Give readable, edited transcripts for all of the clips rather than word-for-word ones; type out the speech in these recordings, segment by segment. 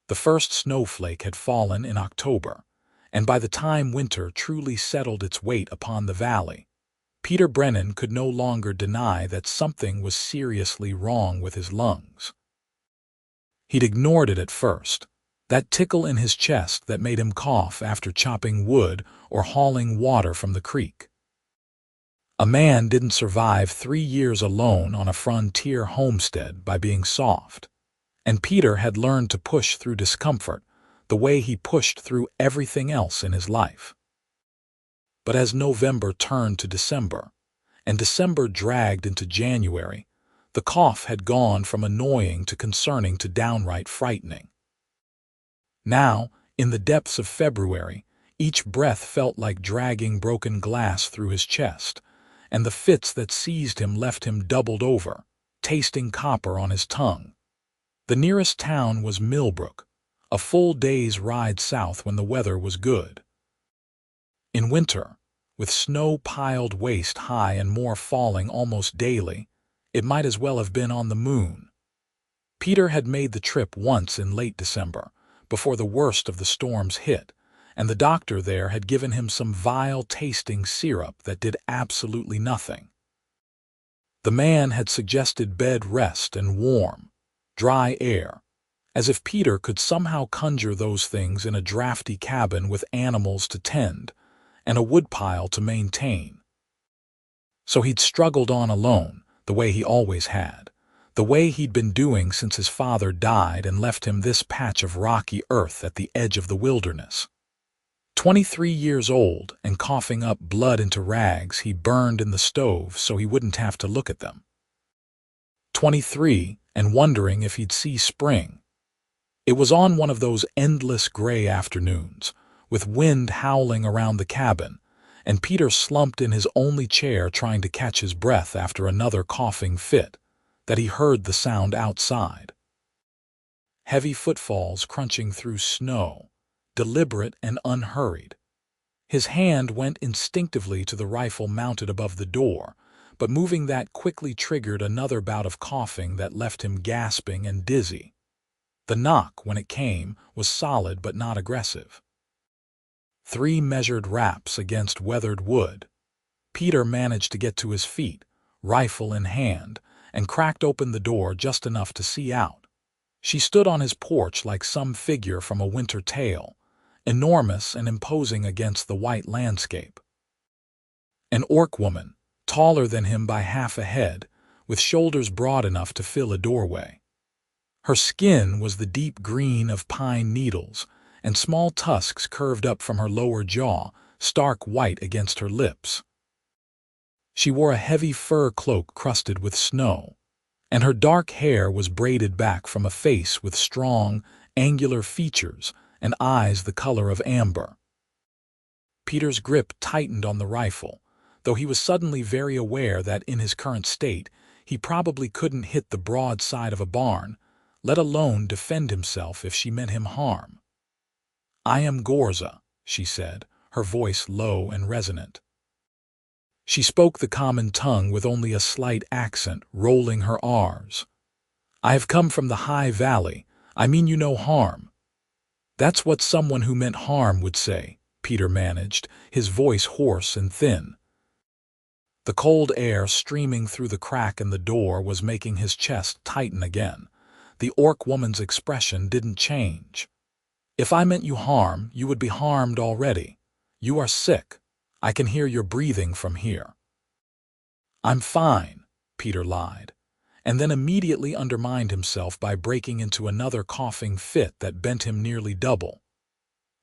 The first snowflake had fallen in October, and by the time winter truly settled its weight upon the valley, Peter Brennan could no longer deny that something was seriously wrong with his lungs. He'd ignored it at first, that tickle in his chest that made him cough after chopping wood or hauling water from the creek. A man didn't survive 3 years alone on a frontier homestead by being soft, and Peter had learned to push through discomfort the way he pushed through everything else in his life. But as November turned to December, and December dragged into January, the cough had gone from annoying to concerning to downright frightening. Now, in the depths of February, each breath felt like dragging broken glass through his chest, and the fits that seized him left him doubled over, tasting copper on his tongue. The nearest town was Millbrook, a full day's ride south when the weather was good. In winter, with snow piled waist-high and more falling almost daily, it might as well have been on the moon. Peter had made the trip once in late December, before the worst of the storms hit, and the doctor there had given him some vile-tasting syrup that did absolutely nothing. The man had suggested bed rest and warm, dry air, as if Peter could somehow conjure those things in a drafty cabin with animals to tend and a woodpile to maintain. So he'd struggled on alone, the way he always had, the way he'd been doing since his father died and left him this patch of rocky earth at the edge of the wilderness. 23 years old and coughing up blood into rags he burned in the stove so he wouldn't have to look at them. 23 and wondering if he'd see spring. It was on one of those endless gray afternoons, with wind howling around the cabin, and Peter slumped in his only chair trying to catch his breath after another coughing fit, that he heard the sound outside. Heavy footfalls crunching through snow, deliberate and unhurried. His hand went instinctively to the rifle mounted above the door, but moving that quickly triggered another bout of coughing that left him gasping and dizzy. The knock, when it came, was solid but not aggressive. 3 measured raps against weathered wood. Peter managed to get to his feet, rifle in hand, and cracked open the door just enough to see out. She stood on his porch like some figure from a winter tale, enormous and imposing against the white landscape. An orc woman, taller than him by half a head, with shoulders broad enough to fill a doorway. Her skin was the deep green of pine needles, and small tusks curved up from her lower jaw, stark white against her lips. She wore a heavy fur cloak crusted with snow, and her dark hair was braided back from a face with strong, angular features and eyes the color of amber. Peter's grip tightened on the rifle, though he was suddenly very aware that in his current state he probably couldn't hit the broad side of a barn, let alone defend himself if she meant him harm. "I am Gorza," she said, her voice low and resonant. She spoke the common tongue with only a slight accent, rolling her R's. "I have come from the high valley. I mean you no harm." "That's what someone who meant harm would say," Peter managed, his voice hoarse and thin. The cold air streaming through the crack in the door was making his chest tighten again. The orc woman's expression didn't change. "If I meant you harm, you would be harmed already. You are sick. I can hear your breathing from here." "I'm fine," Peter lied, and then immediately undermined himself by breaking into another coughing fit that bent him nearly double.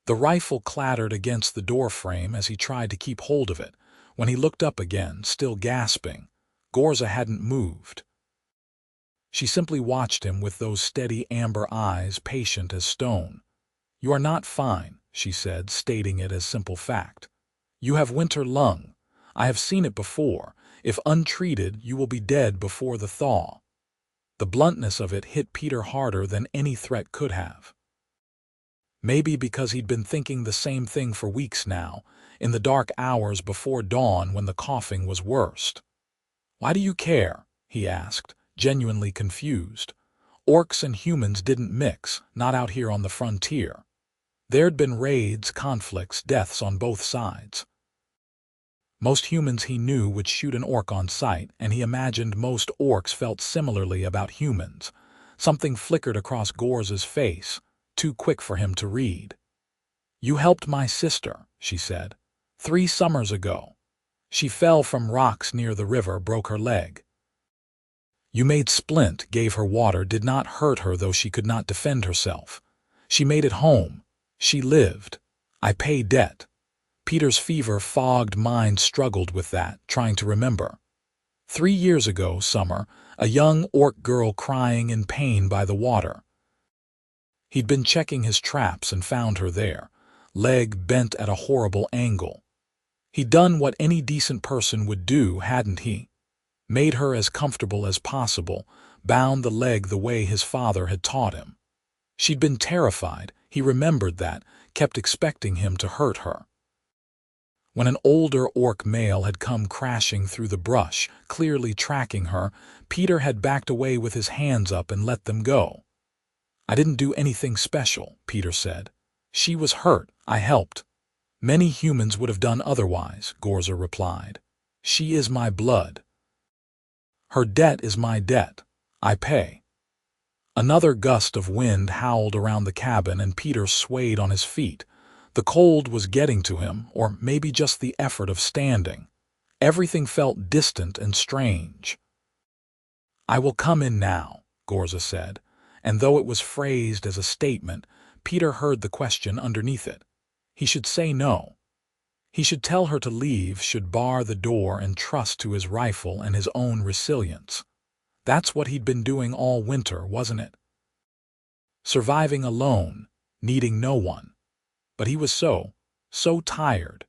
The rifle clattered against the doorframe as he tried to keep hold of it. When he looked up again, still gasping, Gorza hadn't moved. She simply watched him with those steady amber eyes, patient as stone. "You are not fine," she said, stating it as simple fact. "You have winter lung. I have seen it before. If untreated, you will be dead before the thaw." The bluntness of it hit Peter harder than any threat could have. Maybe because he'd been thinking the same thing for weeks now, in the dark hours before dawn when the coughing was worst. "Why do you care?" he asked, genuinely confused. Orcs and humans didn't mix, not out here on the frontier. There'd been raids, conflicts, deaths on both sides. Most humans he knew would shoot an orc on sight, and he imagined most orcs felt similarly about humans. Something flickered across Gorza's face, too quick for him to read. "You helped my sister," she said. 3 summers ago. She fell from rocks near the river, broke her leg. You made splint, gave her water, did not hurt her though she could not defend herself. She made it home. She lived. I pay debt." Peter's fever-fogged mind struggled with that, trying to remember. 3 years ago, summer, a young orc girl crying in pain by the water. He'd been checking his traps and found her there, leg bent at a horrible angle. He'd done what any decent person would do, hadn't he? Made her as comfortable as possible, bound the leg the way his father had taught him. She'd been terrified, he remembered that, kept expecting him to hurt her. When an older orc male had come crashing through the brush, clearly tracking her, Peter had backed away with his hands up and let them go. "I didn't do anything special," Peter said. "She was hurt, I helped." "Many humans would have done otherwise," Gorza replied. "She is my blood. Her debt is my debt. I pay." Another gust of wind howled around the cabin and Peter swayed on his feet. The cold was getting to him, or maybe just the effort of standing. Everything felt distant and strange. "I will come in now," Gorza said, and though it was phrased as a statement, Peter heard the question underneath it. He should say no. He should tell her to leave, should bar the door and trust to his rifle and his own resilience. That's what he'd been doing all winter, wasn't it? Surviving alone, needing no one. But he was so tired.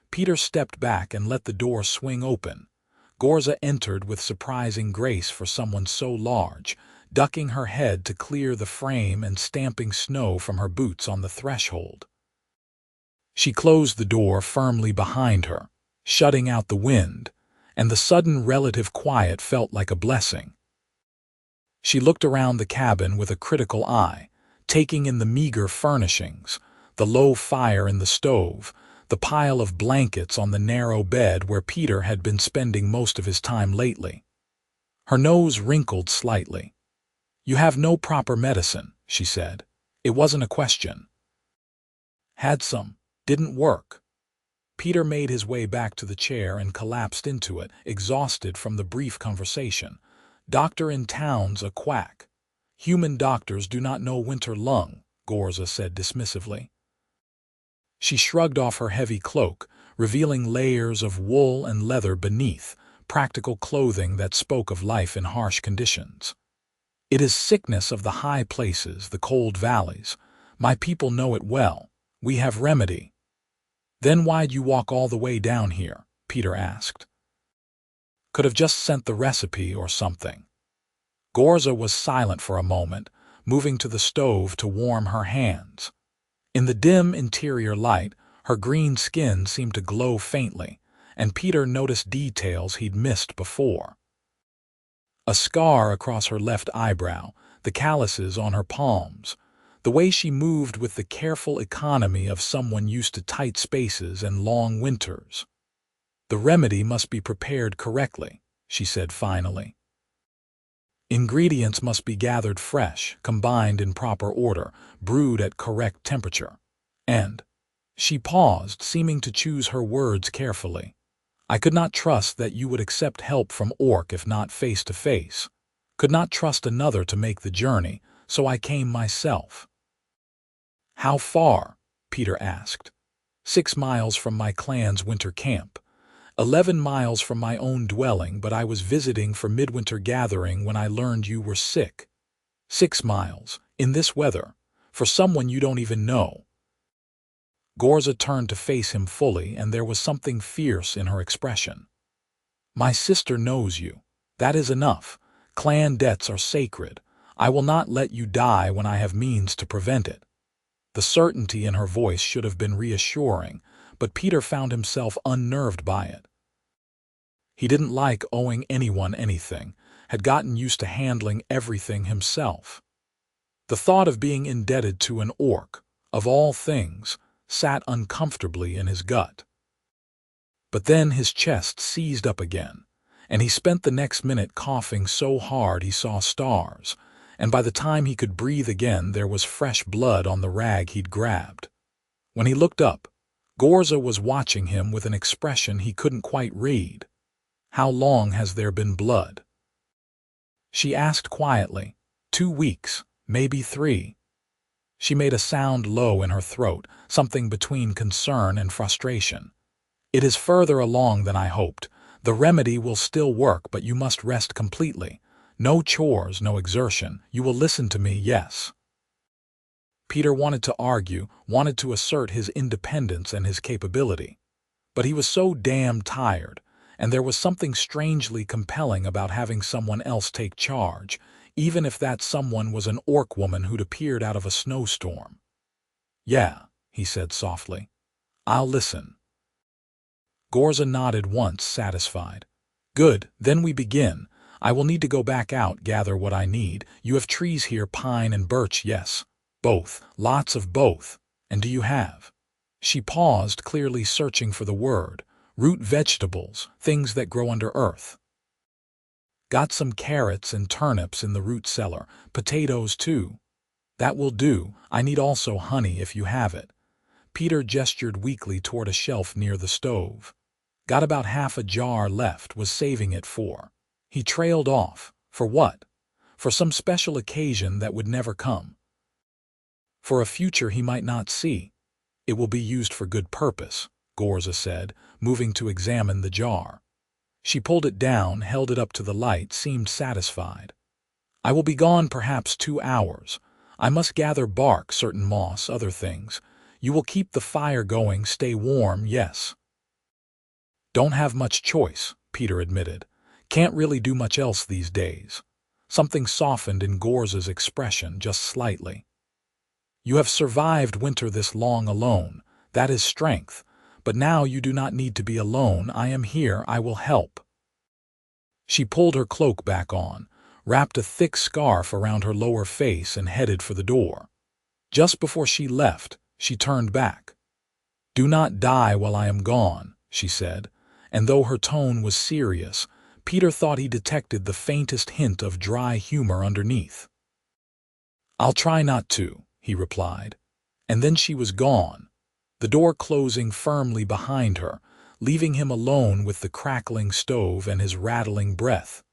Peter stepped back and let the door swing open. Gorza entered with surprising grace for someone so large, ducking her head to clear the frame and stamping snow from her boots on the threshold. She closed the door firmly behind her, shutting out the wind, and the sudden relative quiet felt like a blessing. She looked around the cabin with a critical eye, taking in the meager furnishings, the low fire in the stove, the pile of blankets on the narrow bed where Peter had been spending most of his time lately. Her nose wrinkled slightly. "You have no proper medicine," she said. It wasn't a question. "Had some. Didn't work." Peter made his way back to the chair and collapsed into it, exhausted from the brief conversation. "Doctor in town's a quack. Human doctors do not know winter lung," Gorza said dismissively. She shrugged off her heavy cloak, revealing layers of wool and leather beneath, practical clothing that spoke of life in harsh conditions. "It is sickness of the high places, the cold valleys. My people know it well. We have remedy." "Then why'd you walk all the way down here?" Peter asked. "Could have just sent the recipe or something." Gorza was silent for a moment, moving to the stove to warm her hands. In the dim interior light, her green skin seemed to glow faintly, and Peter noticed details he'd missed before. A scar across her left eyebrow, the calluses on her palms, the way she moved with the careful economy of someone used to tight spaces and long winters. "The remedy must be prepared correctly," she said finally. "Ingredients must be gathered fresh, combined in proper order, brewed at correct temperature. And—" she paused, seeming to choose her words carefully. "I could not trust that you would accept help from orc if not face to face. Could not trust another to make the journey, so I came myself." "How far?" Peter asked. 6 miles from my clan's winter camp. 11 miles from my own dwelling, but I was visiting for midwinter gathering when I learned you were sick. 6 miles, in this weather, for someone you don't even know." Gorza turned to face him fully, and there was something fierce in her expression. "My sister knows you. That is enough. Clan debts are sacred. I will not let you die when I have means to prevent it." The certainty in her voice should have been reassuring, but Peter found himself unnerved by it. He didn't like owing anyone anything, had gotten used to handling everything himself. The thought of being indebted to an orc, of all things, sat uncomfortably in his gut. But then his chest seized up again, and he spent the next minute coughing so hard he saw stars, and by the time he could breathe again there was fresh blood on the rag he'd grabbed. When he looked up, Gorza was watching him with an expression he couldn't quite read. "How long has there been blood?" She asked quietly. 2 weeks, maybe 3. She made a sound low in her throat, something between concern and frustration. "It is further along than I hoped. The remedy will still work, but you must rest completely. No chores, no exertion. You will listen to me, yes?" Peter wanted to argue, wanted to assert his independence and his capability. But he was so damn tired, and there was something strangely compelling about having someone else take charge, even if that someone was an orc woman who'd appeared out of a snowstorm. "Yeah," he said softly. "I'll listen." Gorza nodded once, satisfied. "Good, then we begin. I will need to go back out, gather what I need. You have trees here, pine and birch, yes? Both, lots of both. And do you have—" She paused, clearly searching for the word. "Root vegetables, things that grow under earth." "Got some carrots and turnips in the root cellar, potatoes too." "That will do. I need also honey if you have it." Peter gestured weakly toward a shelf near the stove. "Got about half a jar left, was saving it for—" He trailed off. "For what?" "For some special occasion that would never come. For a future he might not see." "It will be used for good purpose," Gorza said, moving to examine the jar. She pulled it down, held it up to the light, seemed satisfied. "I will be gone perhaps 2 hours. I must gather bark, certain moss, other things. You will keep the fire going, stay warm, yes?" "Don't have much choice," Peter admitted. "Can't really do much else these days." Something softened in Gorza's expression, just slightly. "You have survived winter this long alone. That is strength. But now you do not need to be alone. I am here. I will help." She pulled her cloak back on, wrapped a thick scarf around her lower face, and headed for the door. Just before she left, she turned back. "Do not die while I am gone," she said, and though her tone was serious, Peter thought he detected the faintest hint of dry humor underneath. "I'll try not to," he replied. And then she was gone, the door closing firmly behind her, leaving him alone with the crackling stove and his rattling breath.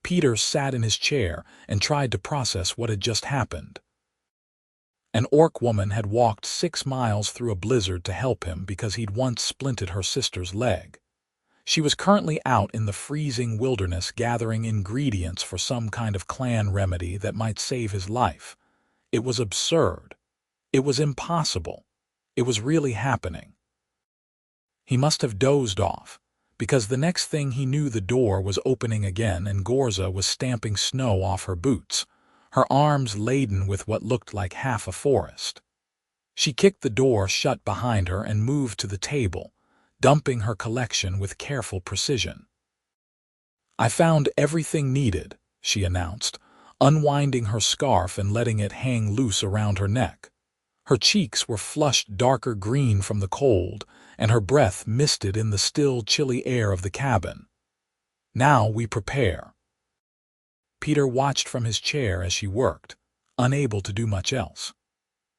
Peter sat in his chair and tried to process what had just happened. An orc woman had walked 6 miles through a blizzard to help him because he'd once splinted her sister's leg. She was currently out in the freezing wilderness gathering ingredients for some kind of clan remedy that might save his life. It was absurd. It was impossible. It was really happening. He must have dozed off, because the next thing he knew the door was opening again and Gorza was stamping snow off her boots, her arms laden with what looked like half a forest. She kicked the door shut behind her and moved to the table, dumping her collection with careful precision. "I found everything needed," she announced, unwinding her scarf and letting it hang loose around her neck. Her cheeks were flushed darker green from the cold, and her breath misted in the still, chilly air of the cabin. "Now we prepare." Peter watched from his chair as she worked, unable to do much else.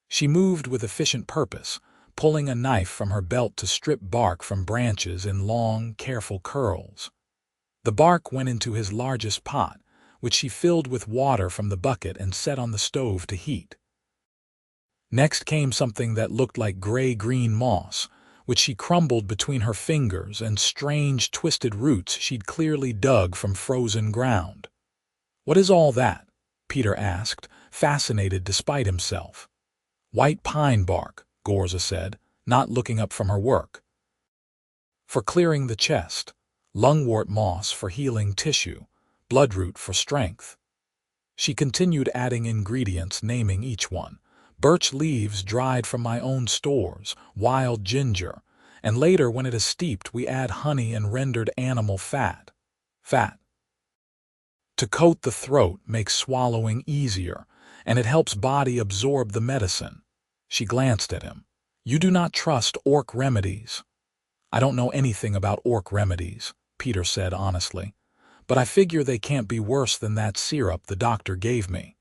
She moved with efficient purpose, pulling a knife from her belt to strip bark from branches in long, careful curls. The bark went into his largest pot, which she filled with water from the bucket and set on the stove to heat. Next came something that looked like gray-green moss, which she crumbled between her fingers, and strange, twisted roots she'd clearly dug from frozen ground. "What is all that?" Peter asked, fascinated despite himself. "White pine bark," Gorza said, not looking up from her work. "For clearing the chest. Lungwort moss for healing tissue. Bloodroot for strength." She continued adding ingredients, naming each one. "Birch leaves dried from my own stores, wild ginger, and later when it is steeped we add honey and rendered animal fat." "Fat." To coat the throat makes swallowing easier, and it helps body absorb the medicine. She glanced at him. You do not trust orc remedies. I don't know anything about orc remedies, Peter said honestly, but I figure they can't be worse than that syrup the doctor gave me.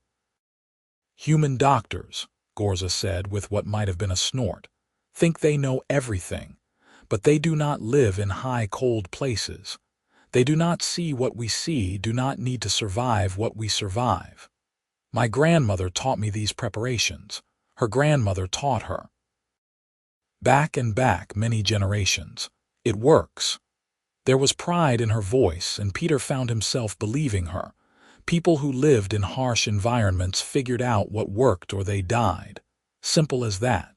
Human doctors, Gorza said with what might have been a snort, think they know everything, but they do not live in high cold places. They do not see what we see, do not need to survive what we survive. My grandmother taught me these preparations. Her grandmother taught her. Back and back many generations. It works. There was pride in her voice, and Peter found himself believing her. People who lived in harsh environments figured out what worked or they died. Simple as that.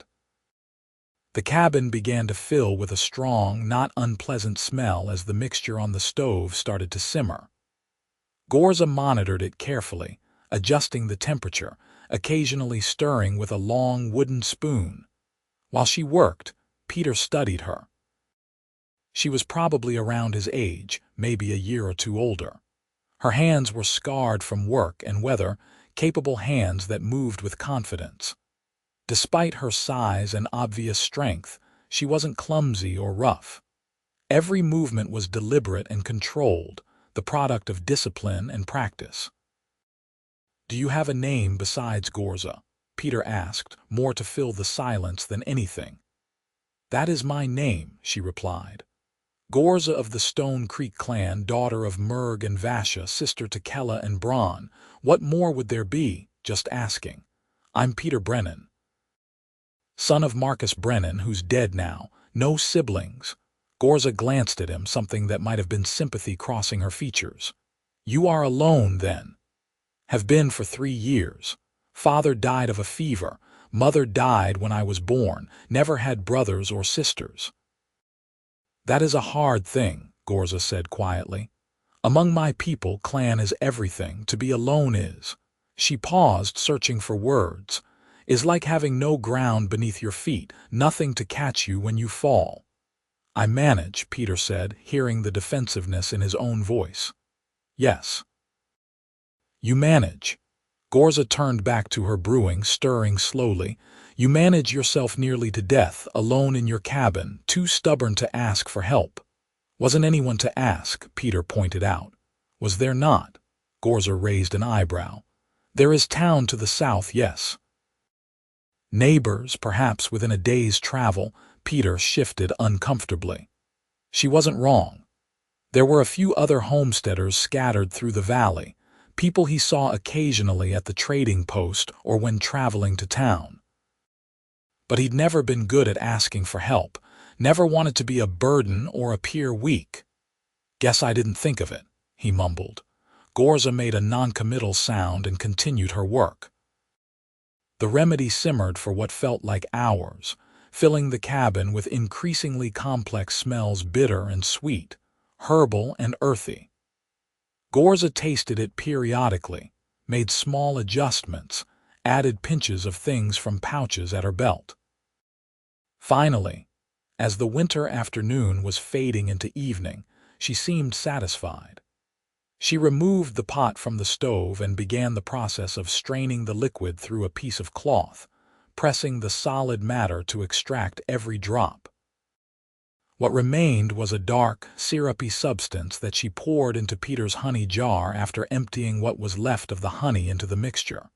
The cabin began to fill with a strong, not unpleasant smell as the mixture on the stove started to simmer. Gorza monitored it carefully, adjusting the temperature, occasionally stirring with a long wooden spoon. While she worked, Peter studied her. She was probably around his age, maybe a year or two older. Her hands were scarred from work and weather, capable hands that moved with confidence. Despite her size and obvious strength, she wasn't clumsy or rough. Every movement was deliberate and controlled, the product of discipline and practice. Do you have a name besides Gorza? Peter asked, more to fill the silence than anything. That is my name, she replied. Gorza of the Stone Creek clan, daughter of Murg and Vasha, sister to Kella and Bronn. What more would there be? Just asking. I'm Peter Brennan. Son of Marcus Brennan, who's dead now. No siblings. Gorza glanced at him, something that might have been sympathy crossing her features. You are alone, then? Have been for 3 years. Father died of a fever. Mother died when I was born. Never had brothers or sisters. That is a hard thing, Gorza said quietly. Among my people, clan is everything. To be alone is. She paused, searching for words. Is like having no ground beneath your feet, nothing to catch you when you fall. I manage, Peter said, hearing the defensiveness in his own voice. Yes. You manage. Gorza turned back to her brewing, stirring slowly. You manage yourself nearly to death, alone in your cabin, too stubborn to ask for help. Wasn't anyone to ask, Peter pointed out. Was there not? Gorza raised an eyebrow. There is town to the south, yes. Neighbors, perhaps within a day's travel. Peter shifted uncomfortably. She wasn't wrong. There were a few other homesteaders scattered through the valley, people he saw occasionally at the trading post or when traveling to town. But he'd never been good at asking for help, never wanted to be a burden or appear weak. Guess I didn't think of it, he mumbled. Gorza made a noncommittal sound and continued her work. The remedy simmered for what felt like hours, filling the cabin with increasingly complex smells, bitter and sweet, herbal and earthy. Gorza tasted it periodically, made small adjustments, added pinches of things from pouches at her belt. Finally, as the winter afternoon was fading into evening, she seemed satisfied. She removed the pot from the stove and began the process of straining the liquid through a piece of cloth, pressing the solid matter to extract every drop. What remained was a dark, syrupy substance that she poured into Peter's honey jar after emptying what was left of the honey into the mixture.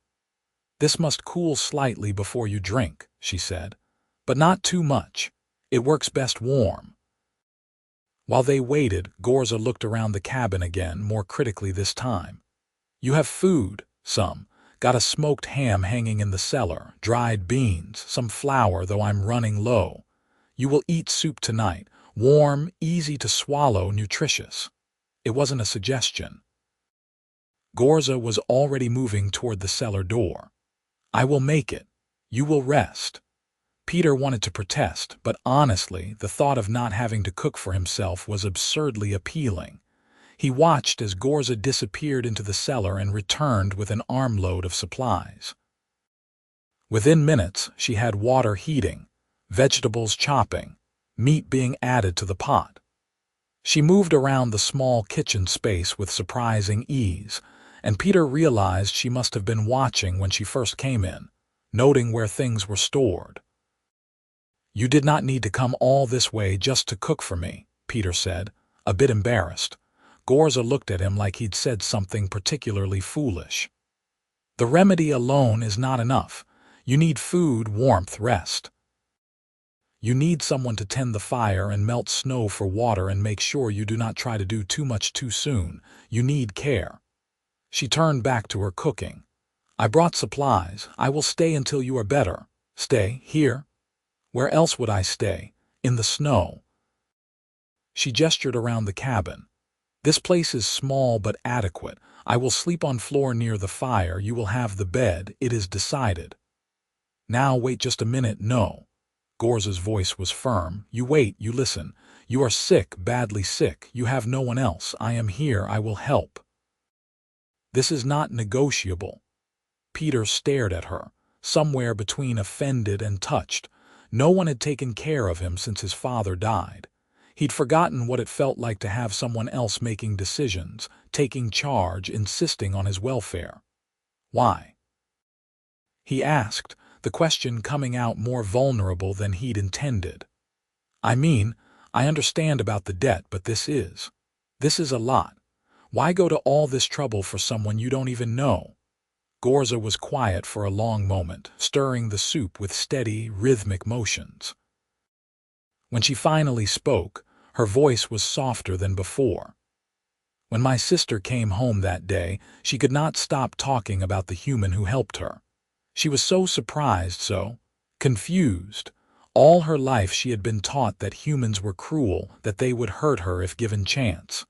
This must cool slightly before you drink, she said, but not too much. It works best warm. While they waited, Gorza looked around the cabin again, more critically this time. You have food, some. Got a smoked ham hanging in the cellar, dried beans, some flour, though I'm running low. You will eat soup tonight, warm, easy to swallow, nutritious. It wasn't a suggestion. Gorza was already moving toward the cellar door. I will make it. You will rest. Peter wanted to protest, but honestly, the thought of not having to cook for himself was absurdly appealing. He watched as Gorza disappeared into the cellar and returned with an armload of supplies. Within minutes, she had water heating, vegetables chopping, meat being added to the pot. She moved around the small kitchen space with surprising ease, and Peter realized she must have been watching when she first came in, noting where things were stored. "You did not need to come all this way just to cook for me," Peter said, a bit embarrassed. Gorza looked at him like he'd said something particularly foolish. "The remedy alone is not enough. You need food, warmth, rest. You need someone to tend the fire and melt snow for water and make sure you do not try to do too much too soon. You need care." She turned back to her cooking. "I brought supplies. I will stay until you are better." "Stay? Here? Where else would I stay? In the snow?" She gestured around the cabin. "This place is small but adequate. I will sleep on floor near the fire. You will have the bed. It is decided." "Now wait just a minute. No." Gorza's voice was firm. "You wait, you listen. You are sick, badly sick. You have no one else. I am here. I will help." "This is not negotiable." Peter stared at her, somewhere between offended and touched. No one had taken care of him since his father died. He'd forgotten what it felt like to have someone else making decisions, taking charge, insisting on his welfare. "Why?" he asked, the question coming out more vulnerable than he'd intended. "I mean, I understand about the debt, but this is a lot. Why go to all this trouble for someone you don't even know?" Gorza was quiet for a long moment, stirring the soup with steady, rhythmic motions. When she finally spoke, her voice was softer than before. "When my sister came home that day, she could not stop talking about the human who helped her. She was so surprised, so confused. All her life she had been taught that humans were cruel, that they would hurt her if given chance.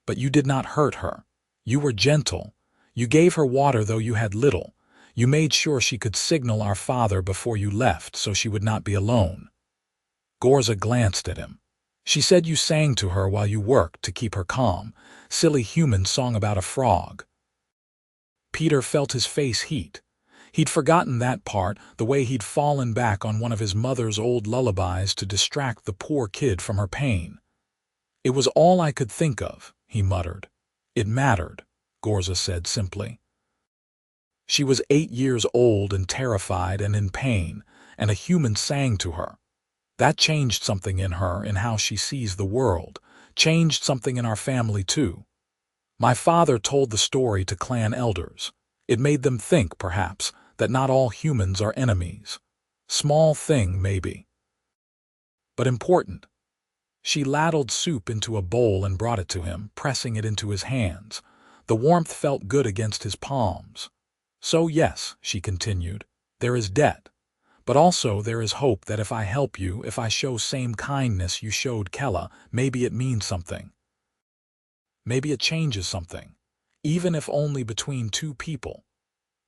But you did not hurt her. You were gentle. You gave her water though you had little. You made sure she could signal our father before you left so she would not be alone." Gorza glanced at him. "She said you sang to her while you worked to keep her calm. Silly human song about a frog." Peter felt his face heat. He'd forgotten that part, the way he'd fallen back on one of his mother's old lullabies to distract the poor kid from her pain. "It was all I could think of," he muttered. "It mattered," Gorza said simply. "She was 8 years old and terrified and in pain, and a human sang to her. That changed something in her, in how she sees the world, changed something in our family too. My father told the story to clan elders. It made them think, perhaps, that not all humans are enemies. Small thing, maybe, but important." She ladled soup into a bowl and brought it to him, pressing it into his hands. The warmth felt good against his palms. "So yes," she continued, "there is debt. But also there is hope that if I help you, if I show same kindness you showed Kella, maybe it means something. Maybe it changes something, even if only between two people."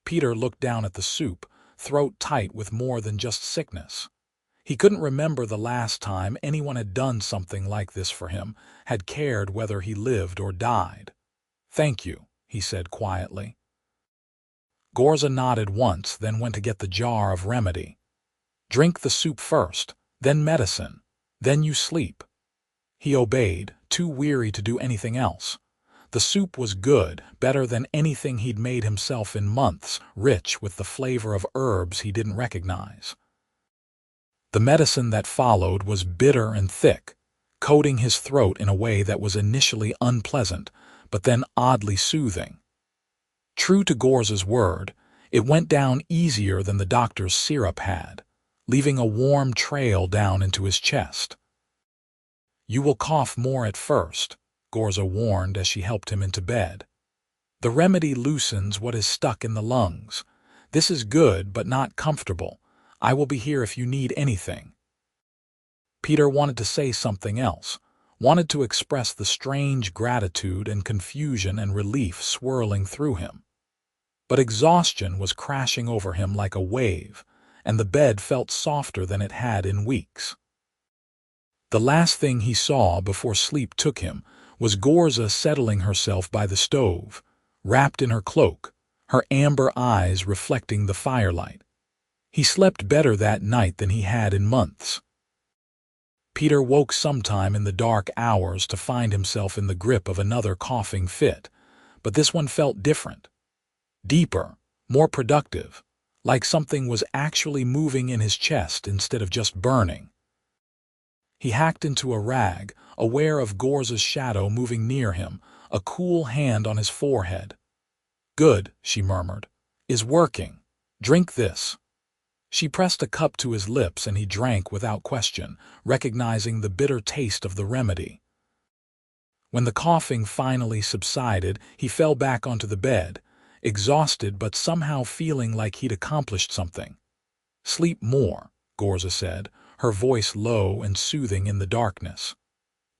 Peter looked down at the soup, throat tight with more than just sickness. He couldn't remember the last time anyone had done something like this for him, had cared whether he lived or died. "Thank you," he said quietly. Gorza nodded once, then went to get the jar of remedy. "Drink the soup first, then medicine, then you sleep." He obeyed, too weary to do anything else. The soup was good, better than anything he'd made himself in months, rich with the flavor of herbs he didn't recognize. The medicine that followed was bitter and thick, coating his throat in a way that was initially unpleasant, but then oddly soothing. True to Gorza's word, it went down easier than the doctor's syrup had, leaving a warm trail down into his chest. "You will cough more at first," Gorza warned as she helped him into bed. "The remedy loosens what is stuck in the lungs. This is good but not comfortable. I will be here if you need anything." Peter wanted to say something else, wanted to express the strange gratitude and confusion and relief swirling through him. But exhaustion was crashing over him like a wave, and the bed felt softer than it had in weeks. The last thing he saw before sleep took him was Gorza settling herself by the stove, wrapped in her cloak, her amber eyes reflecting the firelight. He slept better that night than he had in months. Peter woke sometime in the dark hours to find himself in the grip of another coughing fit, but this one felt different. Deeper, more productive, like something was actually moving in his chest instead of just burning. He hacked into a rag, aware of Gorza's shadow moving near him, a cool hand on his forehead. "Good," she murmured. "Is working. Drink this." She pressed a cup to his lips and he drank without question, recognizing the bitter taste of the remedy. When the coughing finally subsided, he fell back onto the bed, exhausted but somehow feeling like he'd accomplished something. "Sleep more," Gorza said, her voice low and soothing in the darkness.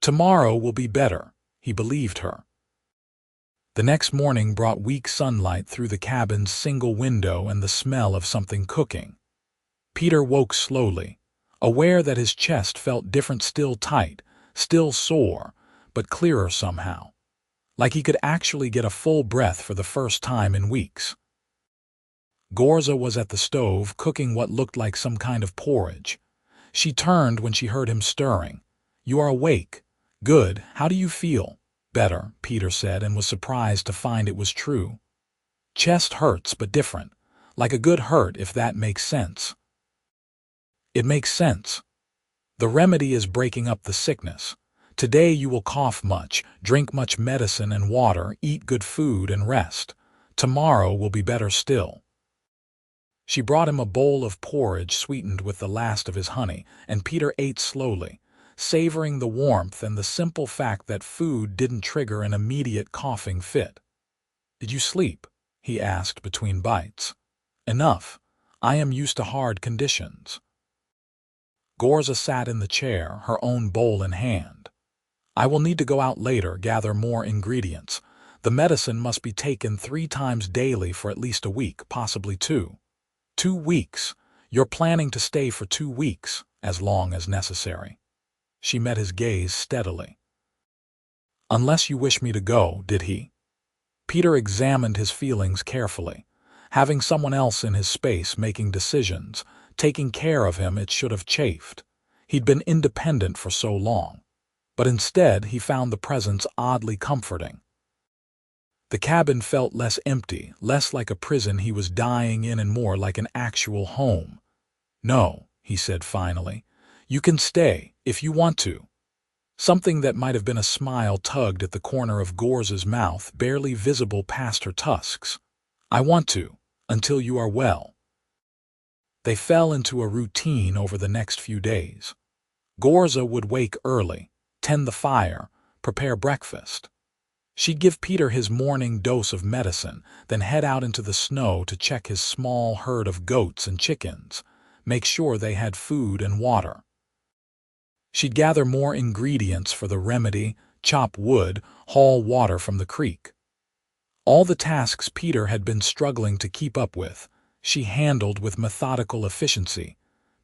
"Tomorrow will be better," he believed her. The next morning brought weak sunlight through the cabin's single window and the smell of something cooking. Peter woke slowly, aware that his chest felt different, still tight, still sore, but clearer somehow, like he could actually get a full breath for the first time in weeks. Gorza was at the stove cooking what looked like some kind of porridge. She turned when she heard him stirring. "You are awake. Good. How do you feel?" "Better," Peter said, and was surprised to find it was true. "Chest hurts, but different. Like a good hurt, if that makes sense." "It makes sense. The remedy is breaking up the sickness. Today you will cough much, drink much medicine and water, eat good food and rest. Tomorrow will be better still." She brought him a bowl of porridge sweetened with the last of his honey, and Peter ate slowly, savoring the warmth and the simple fact that food didn't trigger an immediate coughing fit. "Did you sleep?" he asked between bites. "Enough. I am used to hard conditions." Gorza sat in the chair, her own bowl in hand. "I will need to go out later, gather more ingredients. The medicine must be taken 3 times daily for at least a week, possibly 2. 2 weeks. You're planning to stay for 2 weeks, as long as necessary." She met his gaze steadily. "Unless you wish me to go," did he? Peter examined his feelings carefully. Having someone else in his space making decisions, taking care of him, it should have chafed. He'd been independent for so long. But instead, he found the presence oddly comforting. The cabin felt less empty, less like a prison he was dying in and more like an actual home. "No," he said finally. "You can stay, if you want to." Something that might have been a smile tugged at the corner of Gorza's mouth, barely visible past her tusks. "I want to, until you are well." They fell into a routine over the next few days. Gorza would wake early, tend the fire, prepare breakfast. She'd give Peter his morning dose of medicine, then head out into the snow to check his small herd of goats and chickens, make sure they had food and water. She'd gather more ingredients for the remedy, chop wood, haul water from the creek. All the tasks Peter had been struggling to keep up with, she handled with methodical efficiency.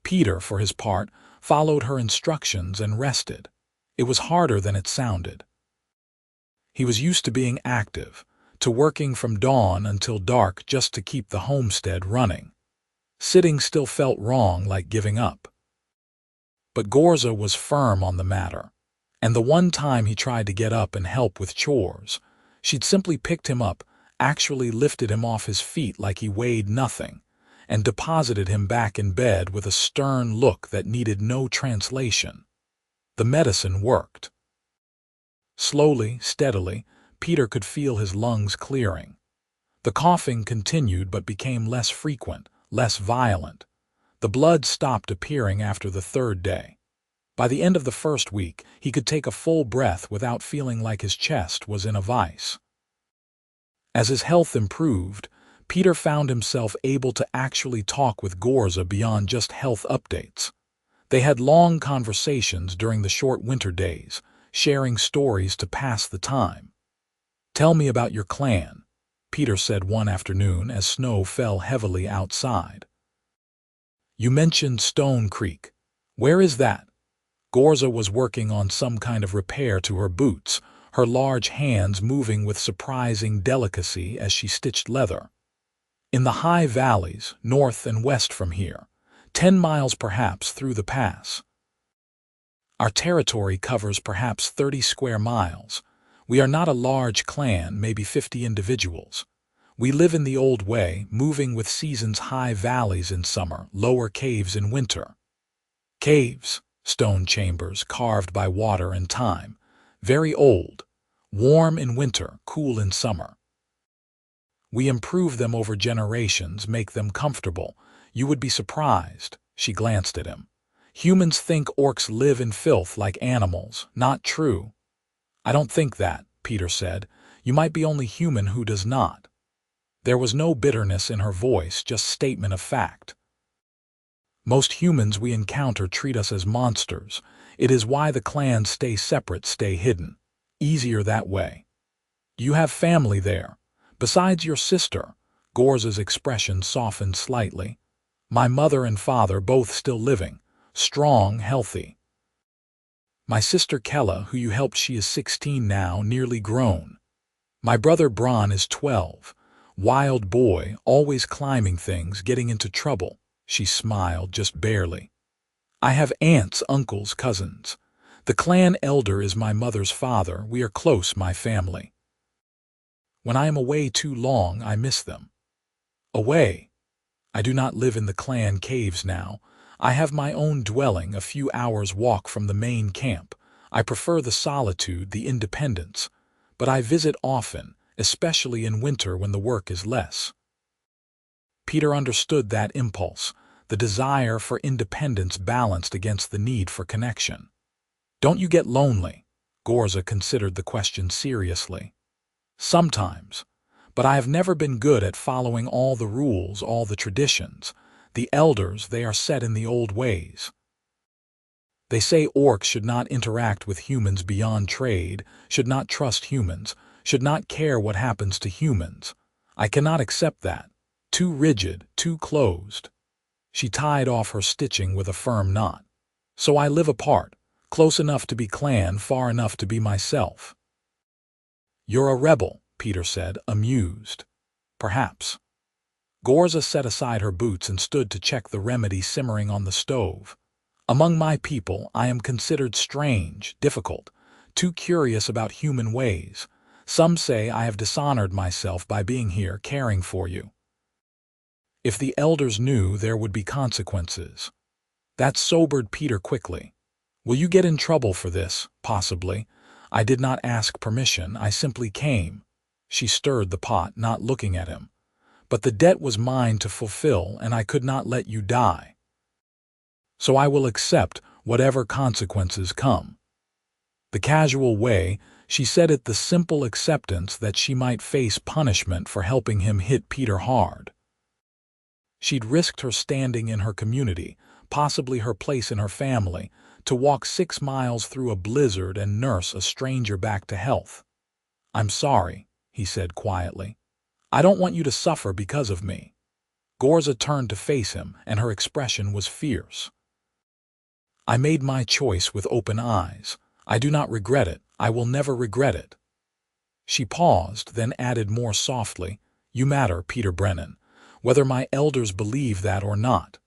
Peter, for his part, followed her instructions and rested. It was harder than it sounded. He was used to being active, to working from dawn until dark just to keep the homestead running. Sitting still felt wrong, like giving up. But Gorza was firm on the matter, and the one time he tried to get up and help with chores, she'd simply picked him up, actually lifted him off his feet like he weighed nothing, and deposited him back in bed with a stern look that needed no translation. The medicine worked. Slowly, steadily, Peter could feel his lungs clearing. The coughing continued but became less frequent, less violent. The blood stopped appearing after the 3rd day. By the end of the 1st week, he could take a full breath without feeling like his chest was in a vice. As his health improved, Peter found himself able to actually talk with Gorza beyond just health updates. They had long conversations during the short winter days, sharing stories to pass the time. "Tell me about your clan," Peter said one afternoon as snow fell heavily outside. "You mentioned Stone Creek. Where is that?" Gorza was working on some kind of repair to her boots, her large hands moving with surprising delicacy as she stitched leather. "In the high valleys, north and west from here, 10 miles perhaps through the pass. Our territory covers perhaps 30 square miles. We are not a large clan, maybe 50 individuals. We live in the old way, moving with seasons, high valleys in summer, lower caves in winter. Caves, stone chambers carved by water and time, very old, warm in winter, cool in summer. We improve them over generations, make them comfortable. You would be surprised. She glanced at him. Humans think orcs live in filth like animals. Not true. I don't think that, Peter said. You might be only human who does not. There was no bitterness in her voice, just statement of fact. Most humans we encounter treat us as monsters. It is why the clans stay separate, stay hidden. Easier that way. You have family there. Besides your sister, Gorza's expression softened slightly. My mother and father both still living, strong, healthy. My sister Kella, who you helped, she is 16 now, nearly grown. My brother Bron is 12. Wild boy, always climbing things, getting into trouble. She smiled, just barely. I have aunts, uncles, cousins. The clan elder is my mother's father. We are close, my family. When I am away too long, I miss them. Away? I do not live in the clan caves now. I have my own dwelling, a few hours' walk from the main camp. I prefer the solitude, the independence. But I visit often, especially in winter when the work is less. Peter understood that impulse, the desire for independence balanced against the need for connection. Don't you get lonely? Gorza considered the question seriously. Sometimes. But I have never been good at following all the rules, all the traditions. The elders, they are set in the old ways. They say orcs should not interact with humans beyond trade, should not trust humans, should not care what happens to humans. I cannot accept that. Too rigid, too closed. She tied off her stitching with a firm knot. So I live apart, close enough to be clan, far enough to be myself. You're a rebel, Peter said, amused. Perhaps. Gorza set aside her boots and stood to check the remedy simmering on the stove. Among my people, I am considered strange, difficult, too curious about human ways. Some say I have dishonored myself by being here, caring for you. If the elders knew, there would be consequences. That sobered Peter quickly. Will you get in trouble for this? Possibly. I did not ask permission, I simply came. She stirred the pot, not looking at him. But the debt was mine to fulfill, and I could not let you die. So I will accept whatever consequences come. The casual way, she said it, the simple acceptance that she might face punishment for helping him, hit Peter hard. She'd risked her standing in her community, possibly her place in her family, to walk 6 miles through a blizzard and nurse a stranger back to health. I'm sorry, he said quietly. I don't want you to suffer because of me. Gorza turned to face him, and her expression was fierce. I made my choice with open eyes. I do not regret it. I will never regret it. She paused, then added more softly, You matter, Peter Brennan, whether my elders believe that or not.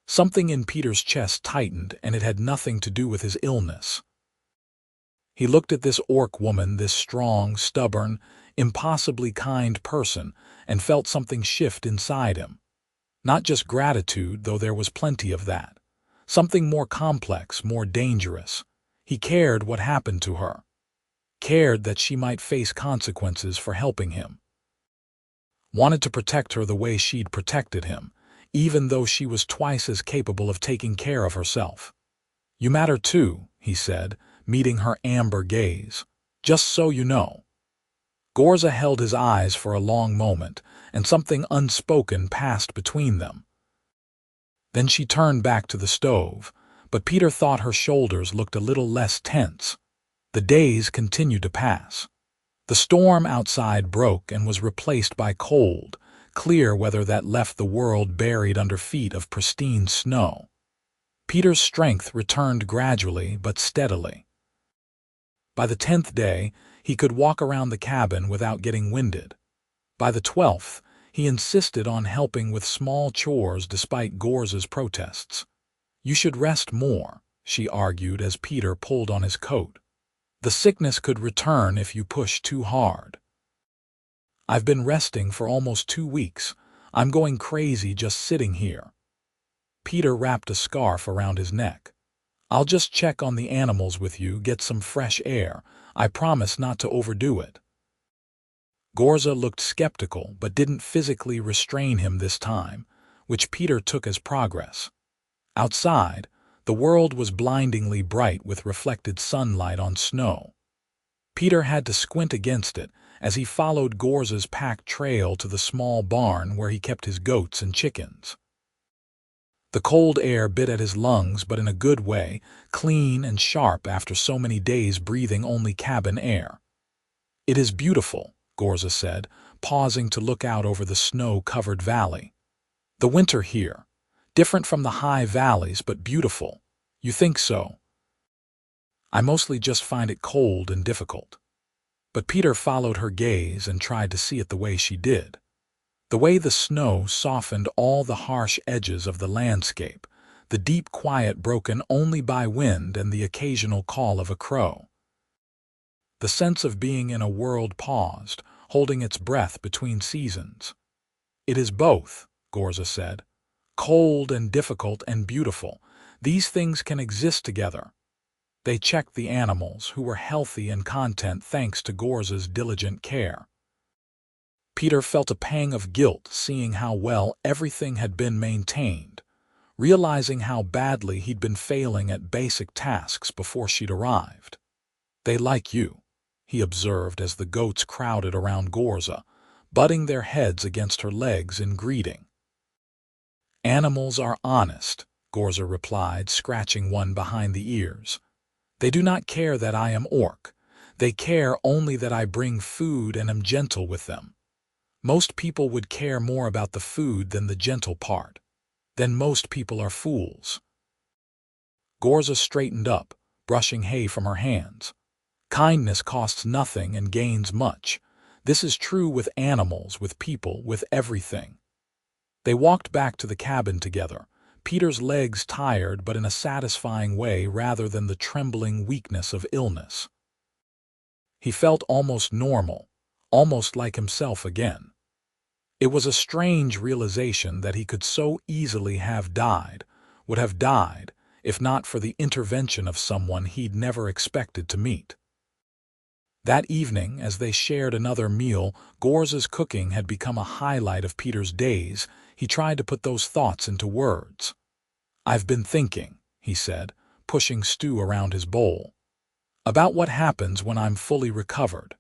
Something in Peter's chest tightened, and it had nothing to do with his illness. He looked at this orc woman, this strong, stubborn, impossibly kind person, and felt something shift inside him. Not just gratitude, though there was plenty of that. Something more complex, more dangerous. He cared what happened to her. Cared that she might face consequences for helping him. Wanted to protect her the way she'd protected him, even though she was twice as capable of taking care of herself. You matter too, he said, meeting her amber gaze. Just so you know. Gorza held his eyes for a long moment, and something unspoken passed between them. Then she turned back to the stove, but Peter thought her shoulders looked a little less tense. The days continued to pass. The storm outside broke and was replaced by cold, clear weather that left the world buried under feet of pristine snow. Peter's strength returned gradually but steadily. By the 10th day, he could walk around the cabin without getting winded. By the 12th, he insisted on helping with small chores despite Gorza's protests. You should rest more, she argued as Peter pulled on his coat. The sickness could return if you push too hard. I've been resting for almost 2 weeks. I'm going crazy just sitting here. Peter wrapped a scarf around his neck. I'll just check on the animals with you, get some fresh air. I promise not to overdo it. Gorza looked skeptical but didn't physically restrain him this time, which Peter took as progress. Outside, the world was blindingly bright with reflected sunlight on snow. Peter had to squint against it as he followed Gorza's packed trail to the small barn where he kept his goats and chickens. The cold air bit at his lungs, but in a good way, clean and sharp after so many days breathing only cabin air. "It is beautiful," Gorza said, pausing to look out over the snow-covered valley. "The winter here, different from the high valleys, but beautiful. You think so?" "I mostly just find it cold and difficult." But Peter followed her gaze and tried to see it the way she did. The way the snow softened all the harsh edges of the landscape, the deep quiet broken only by wind and the occasional call of a crow. The sense of being in a world paused, holding its breath between seasons. "It is both," Gorza said. "Cold and difficult and beautiful. These things can exist together." They checked the animals, who were healthy and content thanks to Gorza's diligent care. Peter felt a pang of guilt seeing how well everything had been maintained, realizing how badly he'd been failing at basic tasks before she'd arrived. "They like you," he observed as the goats crowded around Gorza, butting their heads against her legs in greeting. "Animals are honest," Gorza replied, scratching one behind the ears. "They do not care that I am orc. They care only that I bring food and am gentle with them. Most people would care more about the food than the gentle part. Then most people are fools." Gorza straightened up, brushing hay from her hands. "Kindness costs nothing and gains much. This is true with animals, with people, with everything." They walked back to the cabin together, Peter's legs tired but in a satisfying way rather than the trembling weakness of illness. He felt almost normal, almost like himself again. It was a strange realization that he could so easily have died, would have died, if not for the intervention of someone he'd never expected to meet. That evening, as they shared another meal, Gorza's cooking had become a highlight of Peter's days. He tried to put those thoughts into words. "I've been thinking," he said, pushing stew around his bowl, "about what happens when I'm fully recovered."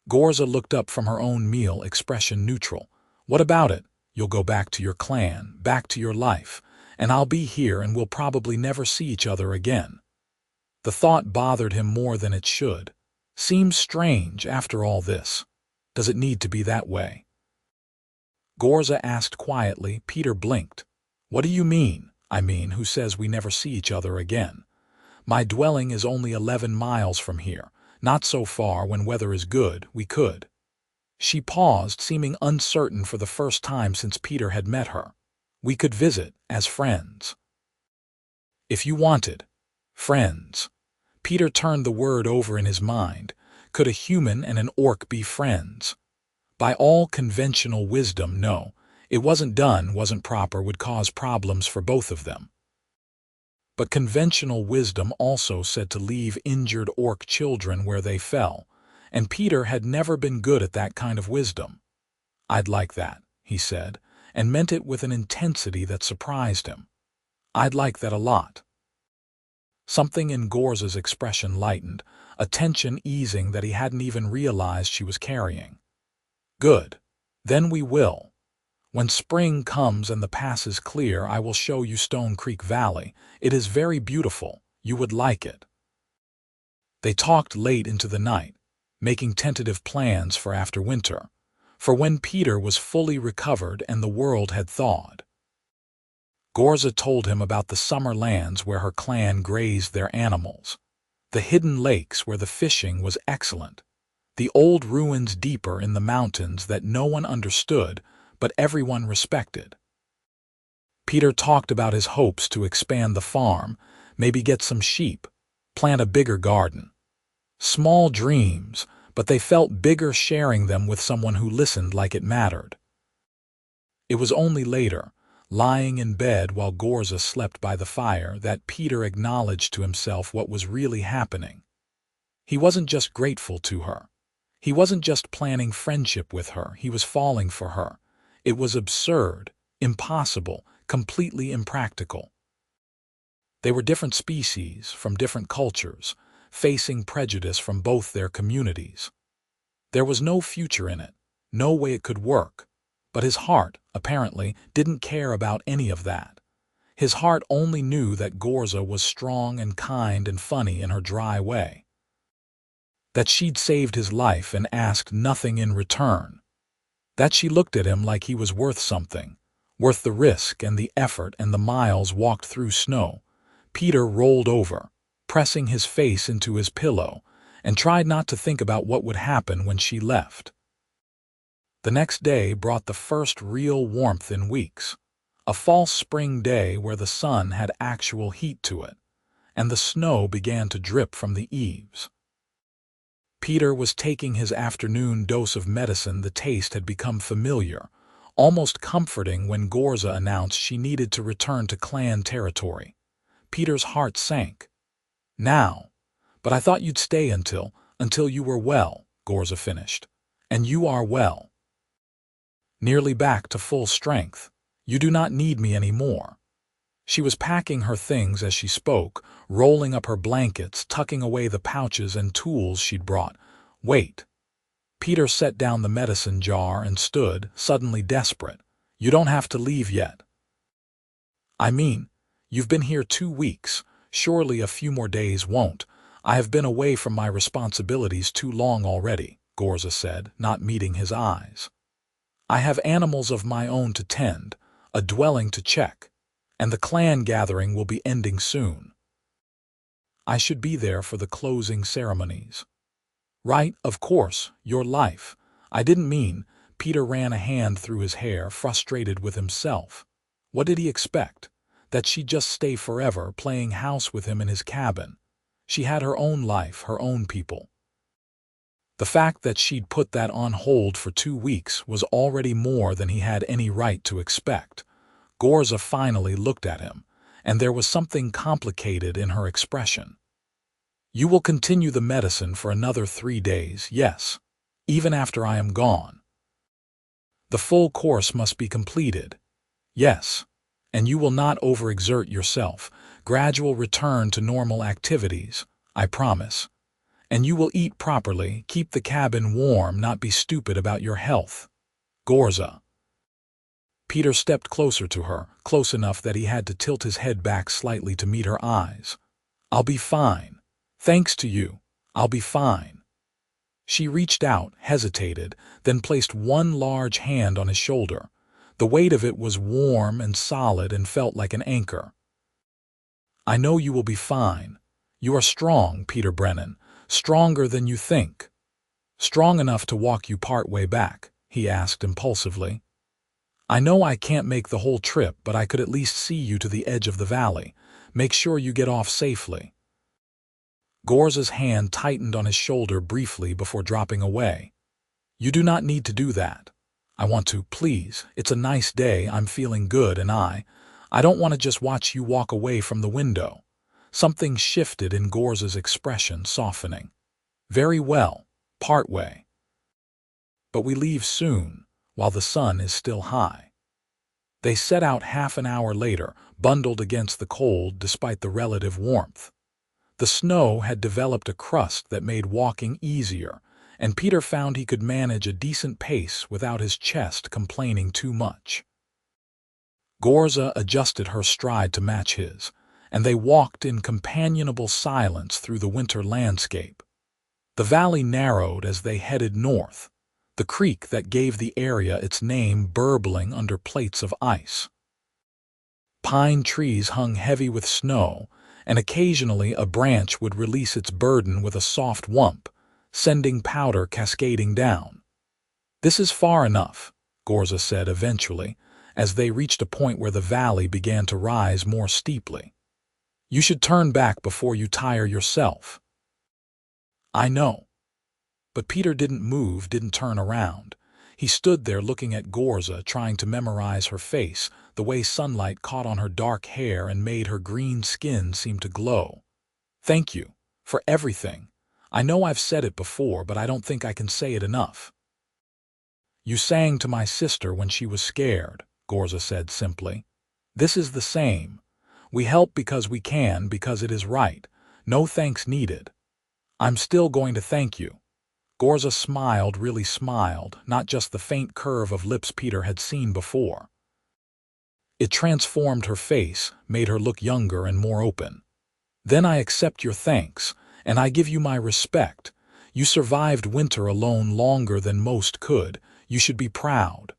Gorza looked up from her own meal, expression neutral. "What about it? You'll go back to your clan, back to your life, and I'll be here and we'll probably never see each other again." The thought bothered him more than it should. Seems strange after all this. Does it need to be that way? Gorza asked quietly. Peter blinked. "What do you mean?" "I mean, who says we never see each other again? My dwelling is only 11 miles from here. Not so far. When weather is good, we could." She paused, seeming uncertain for the first time since Peter had met her. "We could visit, as friends." "If you wanted. Friends." Peter turned the word over in his mind. Could a human and an orc be friends? By all conventional wisdom, no. It wasn't done, wasn't proper, would cause problems for both of them. But conventional wisdom also said to leave injured orc children where they fell, and Peter had never been good at that kind of wisdom. "I'd like that," he said, and meant it with an intensity that surprised him. "I'd like that a lot." Something in Gorza's expression lightened, a tension easing that he hadn't even realized she was carrying. "Good. Then we will. When spring comes and the pass is clear, I will show you Stone Creek Valley. It is very beautiful. You would like it." They talked late into the night, making tentative plans for after winter, for when Peter was fully recovered and the world had thawed. Gorza told him about the summer lands where her clan grazed their animals, the hidden lakes where the fishing was excellent, the old ruins deeper in the mountains that no one understood but everyone respected. Peter talked about his hopes to expand the farm, maybe get some sheep, plant a bigger garden. Small dreams, but they felt bigger sharing them with someone who listened like it mattered. It was only later, lying in bed while Gorza slept by the fire, that Peter acknowledged to himself what was really happening. He wasn't just grateful to her. He wasn't just planning friendship with her, he was falling for her. It was absurd, impossible, completely impractical. They were different species, from different cultures, facing prejudice from both their communities. There was no future in it, no way it could work. But his heart, apparently, didn't care about any of that. His heart only knew that Gorza was strong and kind and funny in her dry way. That she'd saved his life and asked nothing in return. That she looked at him like he was worth something, worth the risk and the effort and the miles walked through snow. Peter rolled over, pressing his face into his pillow, and tried not to think about what would happen when she left. The next day brought the first real warmth in weeks, a false spring day where the sun had actual heat to it, and the snow began to drip from the eaves. Peter was taking his afternoon dose of medicine. The taste had become familiar, almost comforting, when Gorza announced she needed to return to clan territory. Peter's heart sank. "Now? But I thought you'd stay until you were well," Gorza finished. "And you are well. Nearly back to full strength. You do not need me anymore." She was packing her things as she spoke, rolling up her blankets, tucking away the pouches and tools she'd brought. "Wait." Peter set down the medicine jar and stood, suddenly desperate. "You don't have to leave yet." "I mean, you've been here 2 weeks. Surely a few more days won't. I have been away from my responsibilities too long already," Gorza said, not meeting his eyes. "I have animals of my own to tend, a dwelling to check, and the clan gathering will be ending soon. I should be there for the closing ceremonies." "Right, of course, your life. I didn't mean—" Peter ran a hand through his hair, frustrated with himself. What did he expect? That she'd just stay forever, playing house with him in his cabin? She had her own life, her own people. The fact that she'd put that on hold for 2 weeks was already more than he had any right to expect. Gorza finally looked at him, and there was something complicated in her expression. "You will continue the medicine for another 3 days, yes, even after I am gone. The full course must be completed, yes, and you will not overexert yourself. Gradual return to normal activities, I promise. And you will eat properly, keep the cabin warm, not be stupid about your health. Gorza." Peter stepped closer to her, close enough that he had to tilt his head back slightly to meet her eyes. "I'll be fine. Thanks to you, I'll be fine." She reached out, hesitated, then placed one large hand on his shoulder. The weight of it was warm and solid and felt like an anchor. "I know you will be fine. You are strong, Peter Brennan. Stronger than you think." "Strong enough to walk you part way back?" he asked impulsively. "I know I can't make the whole trip, but I could at least see you to the edge of the valley. Make sure you get off safely." Gorza's hand tightened on his shoulder briefly before dropping away. "You do not need to do that. I want to, please. It's a nice day, I'm feeling good, and I don't want to just watch you walk away from the window." Something shifted in Gorza's expression, softening. "Very well, part way. But we leave soon, while the sun is still high." They set out half an hour later, bundled against the cold despite the relative warmth. The snow had developed a crust that made walking easier, and Peter found he could manage a decent pace without his chest complaining too much. Gorza adjusted her stride to match his, and they walked in companionable silence through the winter landscape. The valley narrowed as they headed north, the creek that gave the area its name burbling under plates of ice. Pine trees hung heavy with snow, and occasionally a branch would release its burden with a soft whump, sending powder cascading down. "This is far enough," Gorza said eventually, as they reached a point where the valley began to rise more steeply. "You should turn back before you tire yourself." I know. But Peter didn't move, didn't turn around. He stood there looking at Gorza, trying to memorize her face, the way sunlight caught on her dark hair and made her green skin seem to glow. Thank you. For everything. I know I've said it before, but I don't think I can say it enough. You sang to my sister when she was scared, Gorza said simply. This is the same. We help because we can, because it is right. No thanks needed. I'm still going to thank you. Gorza smiled, really smiled, not just the faint curve of lips Peter had seen before. It transformed her face, made her look younger and more open. Then I accept your thanks, and I give you my respect. You survived winter alone longer than most could. You should be proud.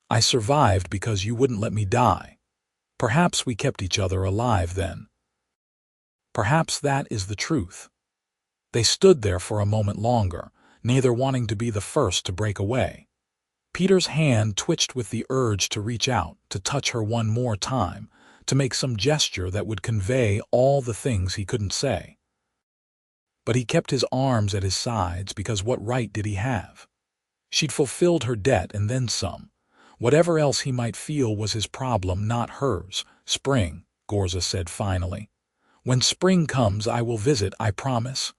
I survived because you wouldn't let me die. Perhaps we kept each other alive then. Perhaps that is the truth. They stood there for a moment longer, neither wanting to be the first to break away. Peter's hand twitched with the urge to reach out, to touch her one more time, to make some gesture that would convey all the things he couldn't say. But he kept his arms at his sides because what right did he have? She'd fulfilled her debt and then some. Whatever else he might feel was his problem, not hers. Spring, Gorza said finally. When spring comes, I will visit, I promise.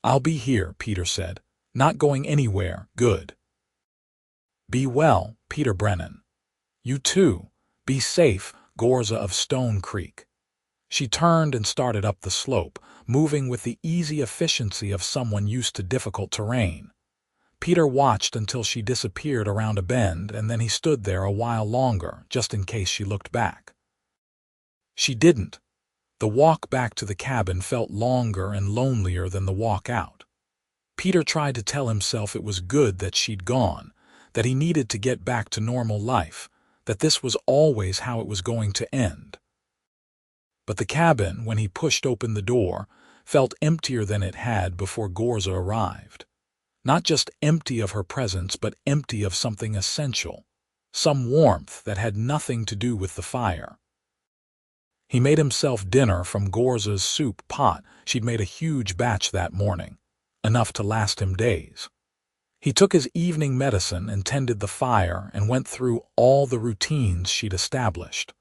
I'll be here, Peter said. Not going anywhere, good. Be well, Peter Brennan. You too. Be safe, Gorza of Stone Creek. She turned and started up the slope, moving with the easy efficiency of someone used to difficult terrain. Peter watched until she disappeared around a bend, and then he stood there a while longer, just in case she looked back. She didn't. The walk back to the cabin felt longer and lonelier than the walk out. Peter tried to tell himself it was good that she'd gone, that he needed to get back to normal life, that this was always how it was going to end. But the cabin, when he pushed open the door, felt emptier than it had before Gorza arrived. Not just empty of her presence, but empty of something essential, some warmth that had nothing to do with the fire. He made himself dinner from Gorza's soup pot. She'd made a huge batch that morning, enough to last him days. He took his evening medicine and tended the fire and went through all the routines she'd established.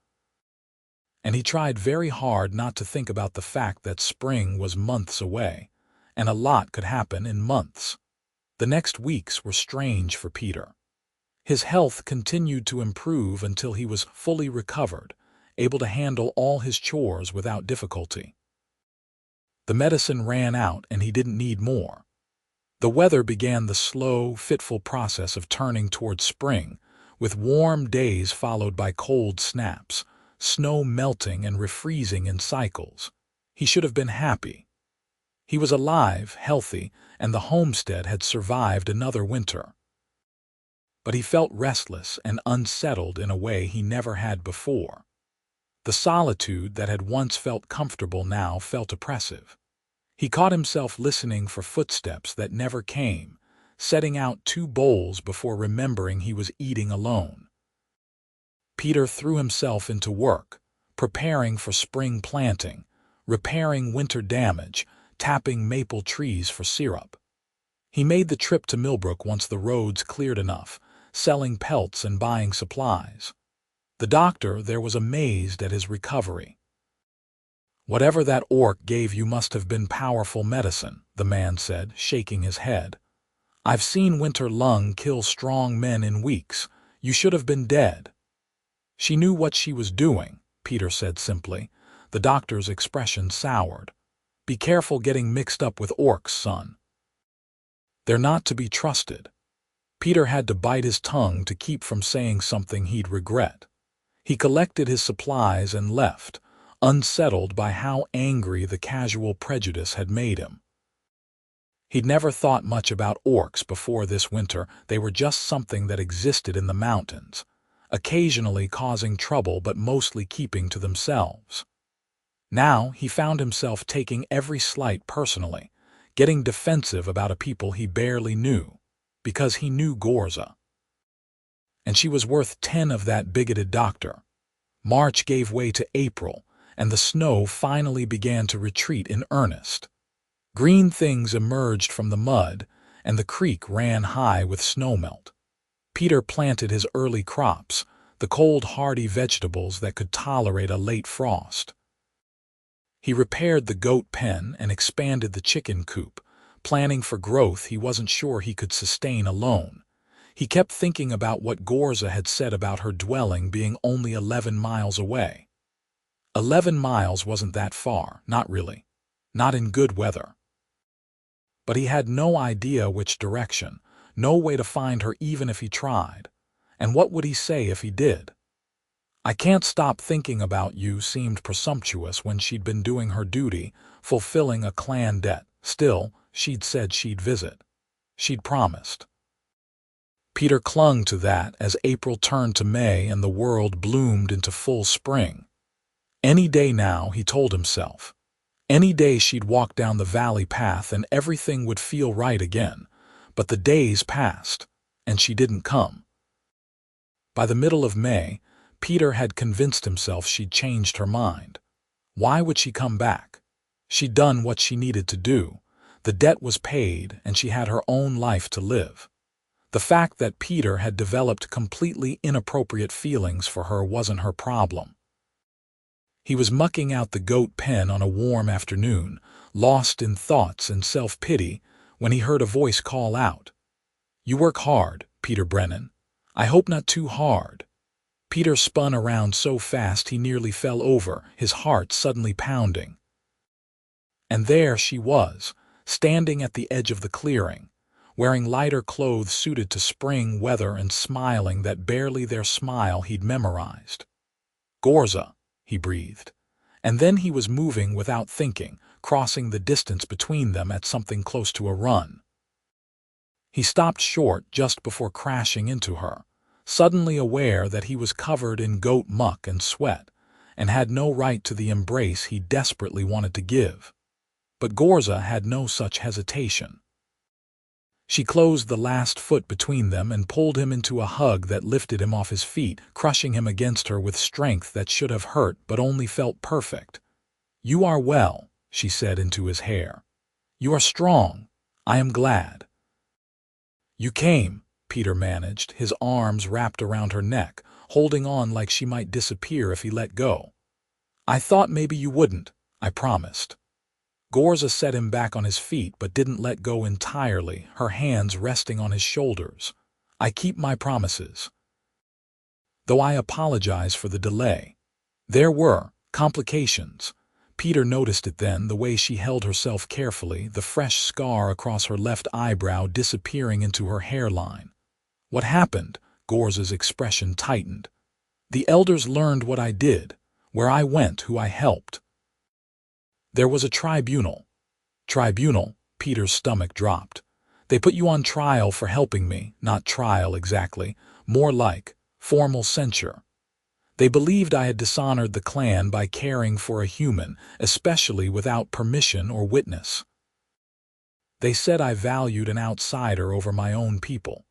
And he tried very hard not to think about the fact that spring was months away, and a lot could happen in months. The next weeks were strange for Peter. His health continued to improve until he was fully recovered, able to handle all his chores without difficulty. The medicine ran out and he didn't need more. The weather began the slow, fitful process of turning toward spring, with warm days followed by cold snaps, snow melting and refreezing in cycles. He should have been happy. He was alive, healthy, and the homestead had survived another winter. But he felt restless and unsettled in a way he never had before. The solitude that had once felt comfortable now felt oppressive. He caught himself listening for footsteps that never came, setting out 2 bowls before remembering he was eating alone. Peter threw himself into work, preparing for spring planting, repairing winter damage, tapping maple trees for syrup. He made the trip to Millbrook once the roads cleared enough, selling pelts and buying supplies. The doctor there was amazed at his recovery. Whatever that orc gave you must have been powerful medicine, the man said, shaking his head. I've seen winter lung kill strong men in weeks. You should have been dead. She knew what she was doing, Peter said simply. The doctor's expression soured. Be careful getting mixed up with orcs, son. They're not to be trusted. Peter had to bite his tongue to keep from saying something he'd regret. He collected his supplies and left, unsettled by how angry the casual prejudice had made him. He'd never thought much about orcs before this winter. They were just something that existed in the mountains, occasionally causing trouble but mostly keeping to themselves. Now he found himself taking every slight personally, getting defensive about a people he barely knew, because he knew Gorza. And she was worth 10 of that bigoted doctor. March gave way to April, and the snow finally began to retreat in earnest. Green things emerged from the mud, and the creek ran high with snowmelt. Peter planted his early crops, the cold, hardy vegetables that could tolerate a late frost. He repaired the goat pen and expanded the chicken coop, planning for growth he wasn't sure he could sustain alone. He kept thinking about what Gorza had said about her dwelling being only 11 miles away. 11 miles wasn't that far, not really. Not in good weather. But he had no idea which direction, no way to find her even if he tried. And what would he say if he did? "I can't stop thinking about you" seemed presumptuous when she'd been doing her duty, fulfilling a clan debt. Still, she'd said she'd visit. She'd promised. Peter clung to that as April turned to May and the world bloomed into full spring. Any day now, he told himself. Any day she'd walk down the valley path and everything would feel right again. But the days passed, and she didn't come. By the middle of May, Peter had convinced himself she'd changed her mind. Why would she come back? She'd done what she needed to do. The debt was paid, and she had her own life to live. The fact that Peter had developed completely inappropriate feelings for her wasn't her problem. He was mucking out the goat pen on a warm afternoon, lost in thoughts and self-pity, when he heard a voice call out, "You work hard, Peter Brennan. I hope not too hard." Peter spun around so fast he nearly fell over, his heart suddenly pounding. And there she was, standing at the edge of the clearing, wearing lighter clothes suited to spring weather and smiling that barely their smile he'd memorized. "Gorza," he breathed. And then he was moving without thinking, crossing the distance between them at something close to a run. He stopped short just before crashing into her, suddenly aware that he was covered in goat muck and sweat, and had no right to the embrace he desperately wanted to give. But Gorza had no such hesitation. She closed the last foot between them and pulled him into a hug that lifted him off his feet, crushing him against her with strength that should have hurt but only felt perfect. "You are well," she said into his hair. "You are strong. I am glad." "You came," Peter managed, his arms wrapped around her neck, holding on like she might disappear if he let go. "I thought maybe you wouldn't, I promised." Gorza set him back on his feet but didn't let go entirely, her hands resting on his shoulders. "I keep my promises. Though I apologize for the delay. There were complications." Peter noticed it then, the way she held herself carefully, the fresh scar across her left eyebrow disappearing into her hairline. "What happened?" Gorza's expression tightened. "The elders learned what I did, where I went, who I helped. There was a tribunal." "Tribunal?" Peter's stomach dropped. "They put you on trial for helping me." "Not trial exactly, more like formal censure. They believed I had dishonored the clan by caring for a human, especially without permission or witness. They said I valued an outsider over my own people."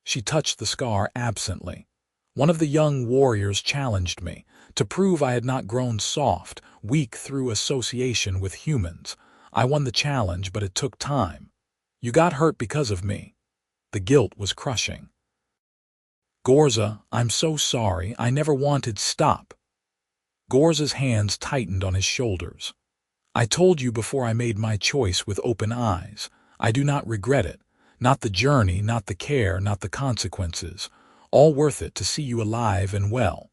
She touched the scar absently. "One of the young warriors challenged me, to prove I had not grown soft, weak through association with humans. I won the challenge, but it took time. You got hurt because of me." The guilt was crushing. "Gorza, I'm so sorry. I never wanted." "Stop." Gorza's hands tightened on his shoulders. "I told you before I made my choice with open eyes. I do not regret it. Not the journey, not the care, not the consequences. All worth it to see you alive and well.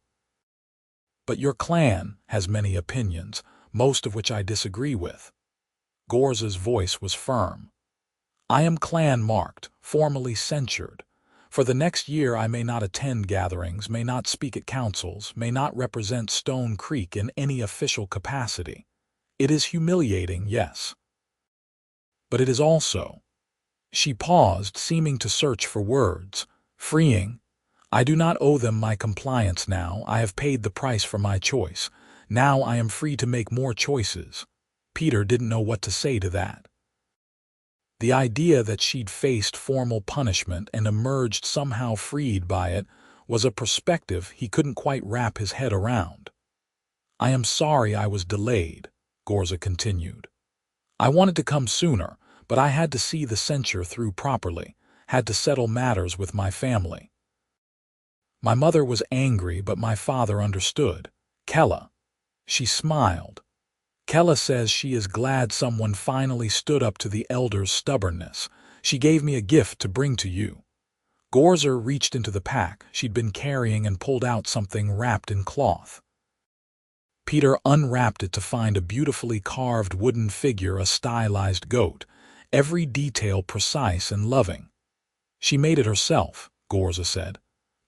But your clan has many opinions, most of which I disagree with." Gorza's voice was firm. "I am clan-marked, formally censured. For the next year I may not attend gatherings, may not speak at councils, may not represent Stone Creek in any official capacity. It is humiliating, yes. But it is also—" She paused, seeming to search for words. "Freeing. I do not owe them my compliance now. I have paid the price for my choice. Now I am free to make more choices." Peter didn't know what to say to that. The idea that she'd faced formal punishment and emerged somehow freed by it was a perspective he couldn't quite wrap his head around. "I am sorry I was delayed," Gorza continued. I wanted to come sooner, but I had to see the censure through properly, had to settle matters with my family. My mother was angry, but my father understood. Kella. She smiled. Kella says she is glad someone finally stood up to the elders' stubbornness. She gave me a gift to bring to you. Gorza reached into the pack she'd been carrying and pulled out something wrapped in cloth. Peter unwrapped it to find a beautifully carved wooden figure, a stylized goat, every detail precise and loving. She made it herself, Gorza said,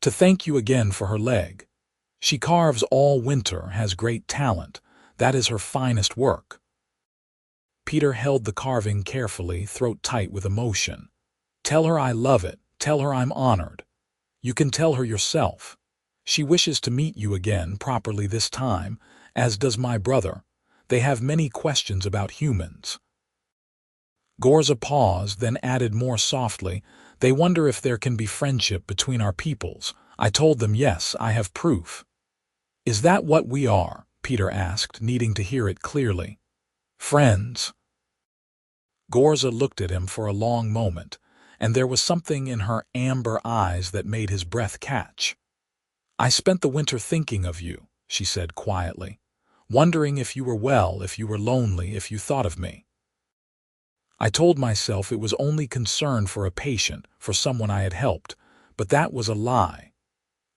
to thank you again for her leg. She carves all winter, has great talent. That is her finest work. Peter held the carving carefully, throat tight with emotion. Tell her I love it. Tell her I'm honored. You can tell her yourself. She wishes to meet you again properly this time, as does my brother. They have many questions about humans. Gorza paused, then added more softly, they wonder if there can be friendship between our peoples. I told them yes, I have proof. Is that what we are? Peter asked, needing to hear it clearly. Friends. Gorza looked at him for a long moment, and there was something in her amber eyes that made his breath catch. I spent the winter thinking of you, she said quietly, wondering if you were well, if you were lonely, if you thought of me. I told myself it was only concern for a patient, for someone I had helped, but that was a lie.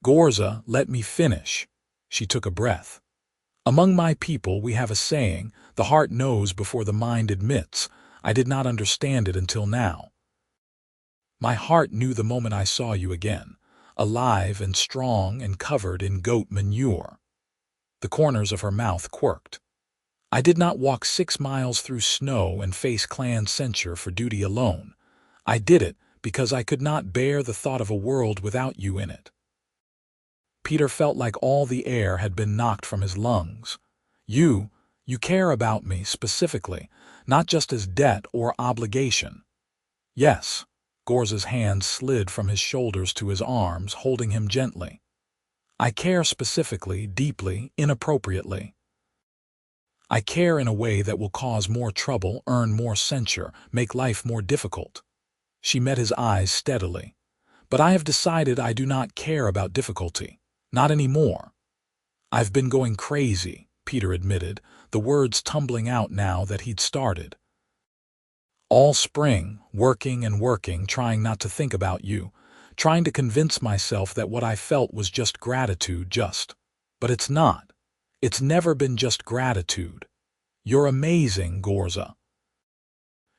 Gorza, let me finish. She took a breath. Among my people we have a saying, the heart knows before the mind admits. I did not understand it until now. My heart knew the moment I saw you again, alive and strong and covered in goat manure. The corners of her mouth quirked. I did not walk 6 miles through snow and face clan censure for duty alone. I did it because I could not bear the thought of a world without you in it. Peter felt like all the air had been knocked from his lungs. You care about me specifically, not just as debt or obligation. Yes. Gorza's hand slid from his shoulders to his arms, holding him gently. I care specifically, deeply, inappropriately. I care in a way that will cause more trouble, earn more censure, make life more difficult. She met his eyes steadily. But I have decided I do not care about difficulty. Not anymore. I've been going crazy, Peter admitted, the words tumbling out now that he'd started. All spring, working and working, trying not to think about you, trying to convince myself that what I felt was just gratitude, But it's not. It's never been just gratitude. You're amazing, Gorza.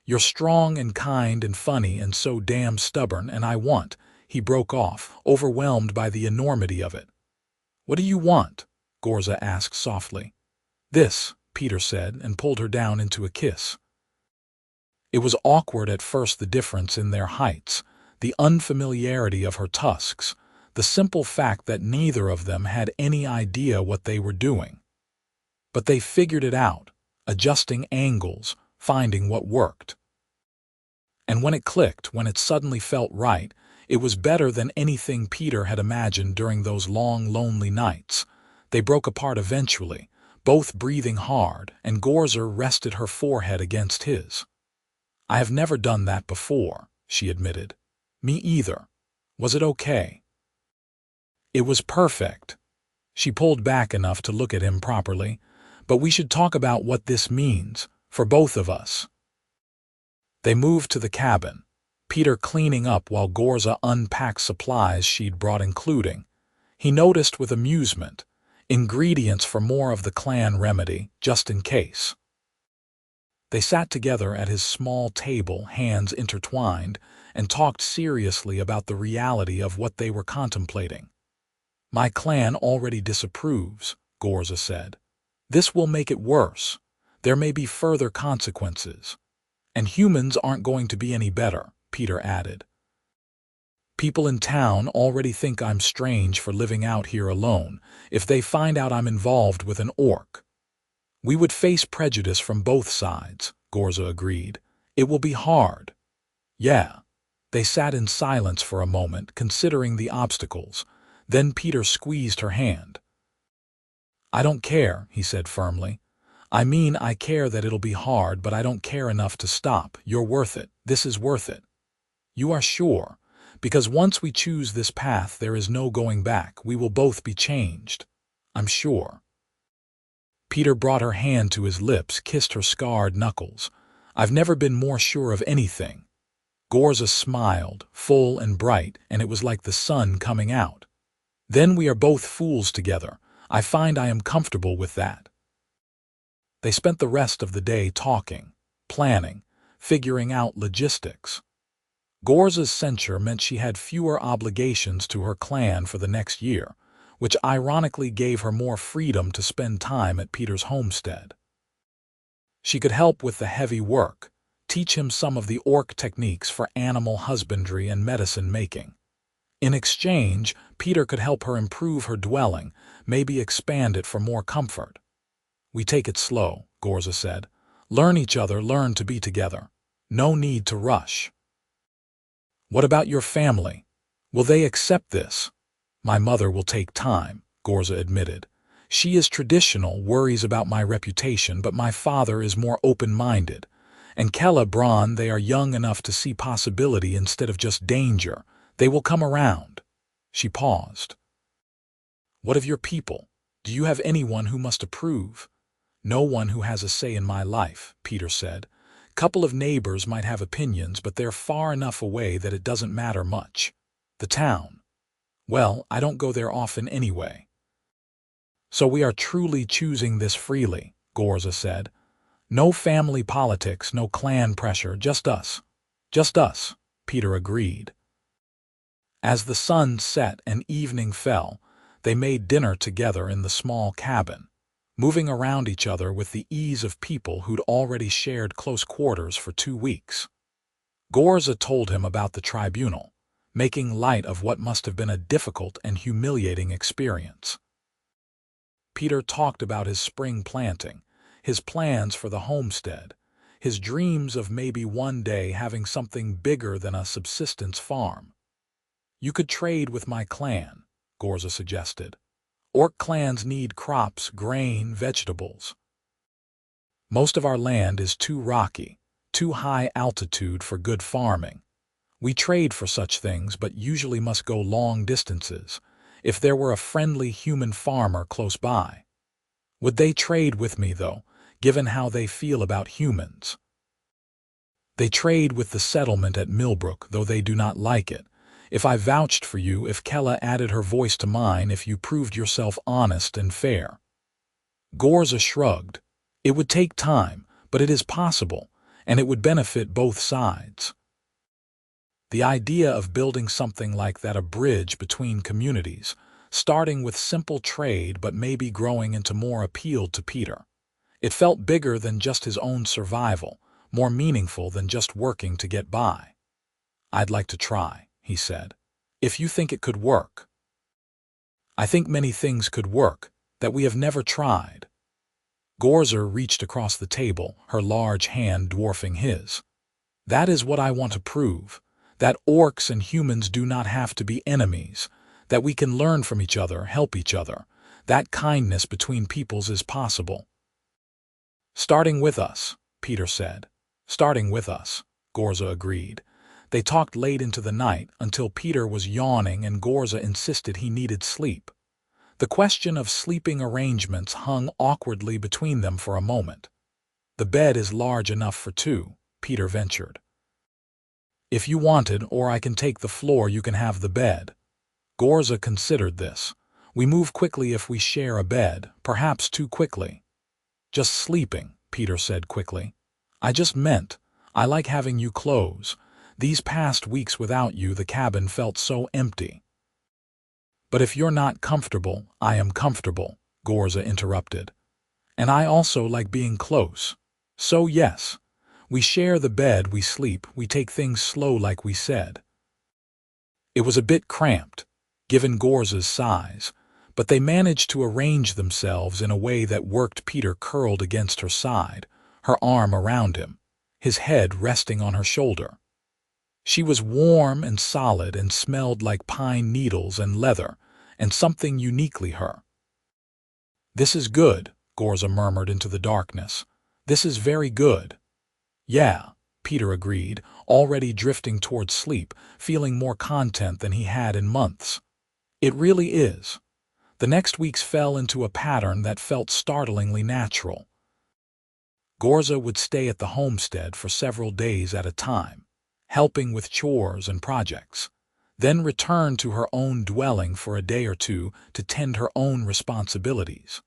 You're strong and kind and funny and so damn stubborn, and I want, he broke off, overwhelmed by the enormity of it. What do you want? Gorza asked softly. This, Peter said, and pulled her down into a kiss. It was awkward at first, the difference in their heights, the unfamiliarity of her tusks, the simple fact that neither of them had any idea what they were doing. But they figured it out, adjusting angles, finding what worked. And when it clicked, when it suddenly felt right, it was better than anything Peter had imagined during those long, lonely nights. They broke apart eventually, both breathing hard, and Gorza rested her forehead against his. I have never done that before, she admitted. Me either. Was it okay? It was perfect. She pulled back enough to look at him properly. But we should talk about what this means, for both of us. They moved to the cabin, Peter cleaning up while Gorza unpacked supplies she'd brought, including, he noticed with amusement, ingredients for more of the clan remedy, just in case. They sat together at his small table, hands intertwined, and talked seriously about the reality of what they were contemplating. My clan already disapproves, Gorza said. This will make it worse. There may be further consequences. And humans aren't going to be any better, Peter added. People in town already think I'm strange for living out here alone, if they find out I'm involved with an orc. We would face prejudice from both sides, Gorza agreed. It will be hard. Yeah. They sat in silence for a moment, considering the obstacles. Then Peter squeezed her hand. I don't care, he said firmly. I mean, I care that it'll be hard, but I don't care enough to stop. You're worth it. This is worth it. You are sure? Because once we choose this path, there is no going back. We will both be changed. I'm sure. Peter brought her hand to his lips, kissed her scarred knuckles. I've never been more sure of anything. Gorza smiled, full and bright, and it was like the sun coming out. Then we are both fools together. I find I am comfortable with that. They spent the rest of the day talking, planning, figuring out logistics. Gorza's censure meant she had fewer obligations to her clan for the next year, which ironically gave her more freedom to spend time at Peter's homestead. She could help with the heavy work, teach him some of the orc techniques for animal husbandry and medicine making. In exchange, Peter could help her improve her dwelling, maybe expand it for more comfort. We take it slow, Gorza said. Learn each other, learn to be together. No need to rush. What about your family? Will they accept this? My mother will take time, Gorza admitted. She is traditional, worries about my reputation, but my father is more open-minded. And Kella, Bron, they are young enough to see possibility instead of just danger. They will come around. She paused. What of your people? Do you have anyone who must approve? No one who has a say in my life, Peter said. Couple of neighbors might have opinions, but they're far enough away that it doesn't matter much. The town. Well, I don't go there often anyway. So we are truly choosing this freely, Gorza said. No family politics, no clan pressure, just us. Just us, Peter agreed. As the sun set and evening fell, they made dinner together in the small cabin, moving around each other with the ease of people who'd already shared close quarters for 2 weeks. Gorza told him about the tribunal, making light of what must have been a difficult and humiliating experience. Peter talked about his spring planting, his plans for the homestead, his dreams of maybe one day having something bigger than a subsistence farm. You could trade with my clan, Gorza suggested. Orc clans need crops, grain, vegetables. Most of our land is too rocky, too high altitude for good farming. We trade for such things, but usually must go long distances. If there were a friendly human farmer close by. Would they trade with me, though, given how they feel about humans? They trade with the settlement at Millbrook, though they do not like it. If I vouched for you, if Kella added her voice to mine, if you proved yourself honest and fair. Gorza shrugged. It would take time, but it is possible, and it would benefit both sides. The idea of building something like that, a bridge between communities, starting with simple trade but maybe growing into more, appealed to Peter. It felt bigger than just his own survival, more meaningful than just working to get by. I'd like to try, he said. If you think it could work. I think many things could work, that we have never tried. Gorza reached across the table, her large hand dwarfing his. That is what I want to prove, that orcs and humans do not have to be enemies, that we can learn from each other, help each other, that kindness between peoples is possible. Starting with us, Peter said. Starting with us, Gorza agreed. They talked late into the night until Peter was yawning and Gorza insisted he needed sleep. The question of sleeping arrangements hung awkwardly between them for a moment. The bed is large enough for 2, Peter ventured. If you wanted, or I can take the floor, you can have the bed. Gorza considered this. We move quickly if we share a bed, perhaps too quickly. Just sleeping, Peter said quickly. I just meant, I like having you close. These past weeks without you, the cabin felt so empty. But if you're not comfortable, I am comfortable, Gorza interrupted. And I also like being close. So yes, we share the bed, we sleep, we take things slow like we said. It was a bit cramped, given Gorza's size, but they managed to arrange themselves in a way that worked. Peter curled against her side, her arm around him, his head resting on her shoulder. She was warm and solid and smelled like pine needles and leather, and something uniquely her. This is good, Gorza murmured into the darkness. "This is very good." "Yeah," Peter agreed, already drifting toward sleep, feeling more content than he had in months. "It really is." The next weeks fell into a pattern that felt startlingly natural. Gorza would stay at the homestead for several days at a time, helping with chores and projects, then return to her own dwelling for a day or two to tend her own responsibilities.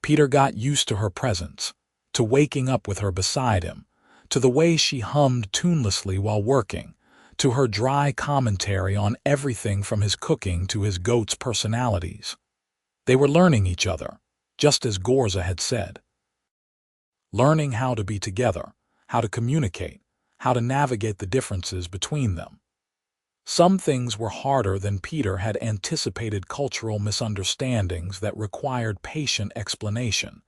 Peter got used to her presence, to waking up with her beside him, to the way she hummed tunelessly while working, to her dry commentary on everything from his cooking to his goats' personalities. They were learning each other, just as Gorza had said. Learning how to be together, how to communicate, how to navigate the differences between them. Some things were harder than Peter had anticipated: cultural misunderstandings that required patient explanation,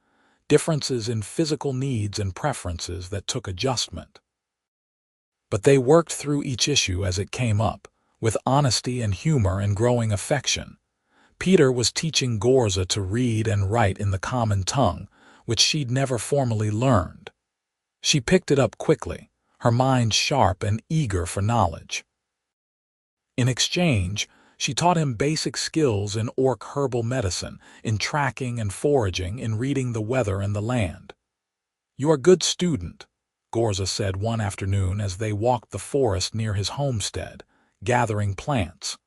differences in physical needs and preferences that took adjustment. But they worked through each issue as it came up, with honesty and humor and growing affection. Peter was teaching Gorza to read and write in the common tongue, which she'd never formally learned. She picked it up quickly, her mind sharp and eager for knowledge. In exchange, she taught him basic skills in orc herbal medicine, in tracking and foraging, in reading the weather and the land. "You're a good student," Gorza said one afternoon as they walked the forest near his homestead, gathering plants.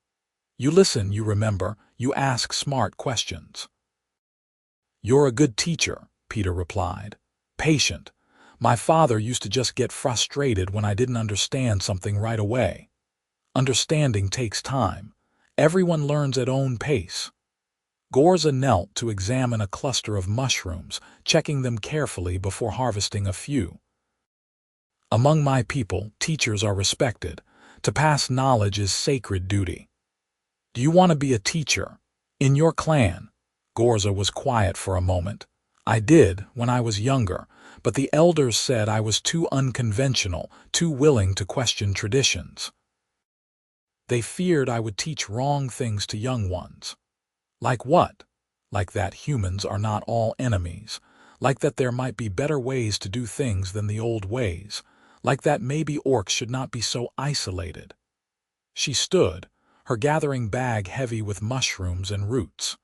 "You listen, you remember, you ask smart questions." "You're a good teacher," Peter replied. "Patient. My father used to just get frustrated when I didn't understand something right away. Understanding takes time. Everyone learns at own pace." Gorza knelt to examine a cluster of mushrooms, checking them carefully before harvesting a few. "Among my people, teachers are respected. To pass knowledge is sacred duty." "Do you want to be a teacher? In your clan?" Gorza was quiet for a moment. "I did, when I was younger, but the elders said I was too unconventional, too willing to question traditions. They feared I would teach wrong things to young ones." "Like what?" "Like that humans are not all enemies. Like that there might be better ways to do things than the old ways. Like that maybe orcs should not be so isolated." She stood, her gathering bag heavy with mushrooms and roots.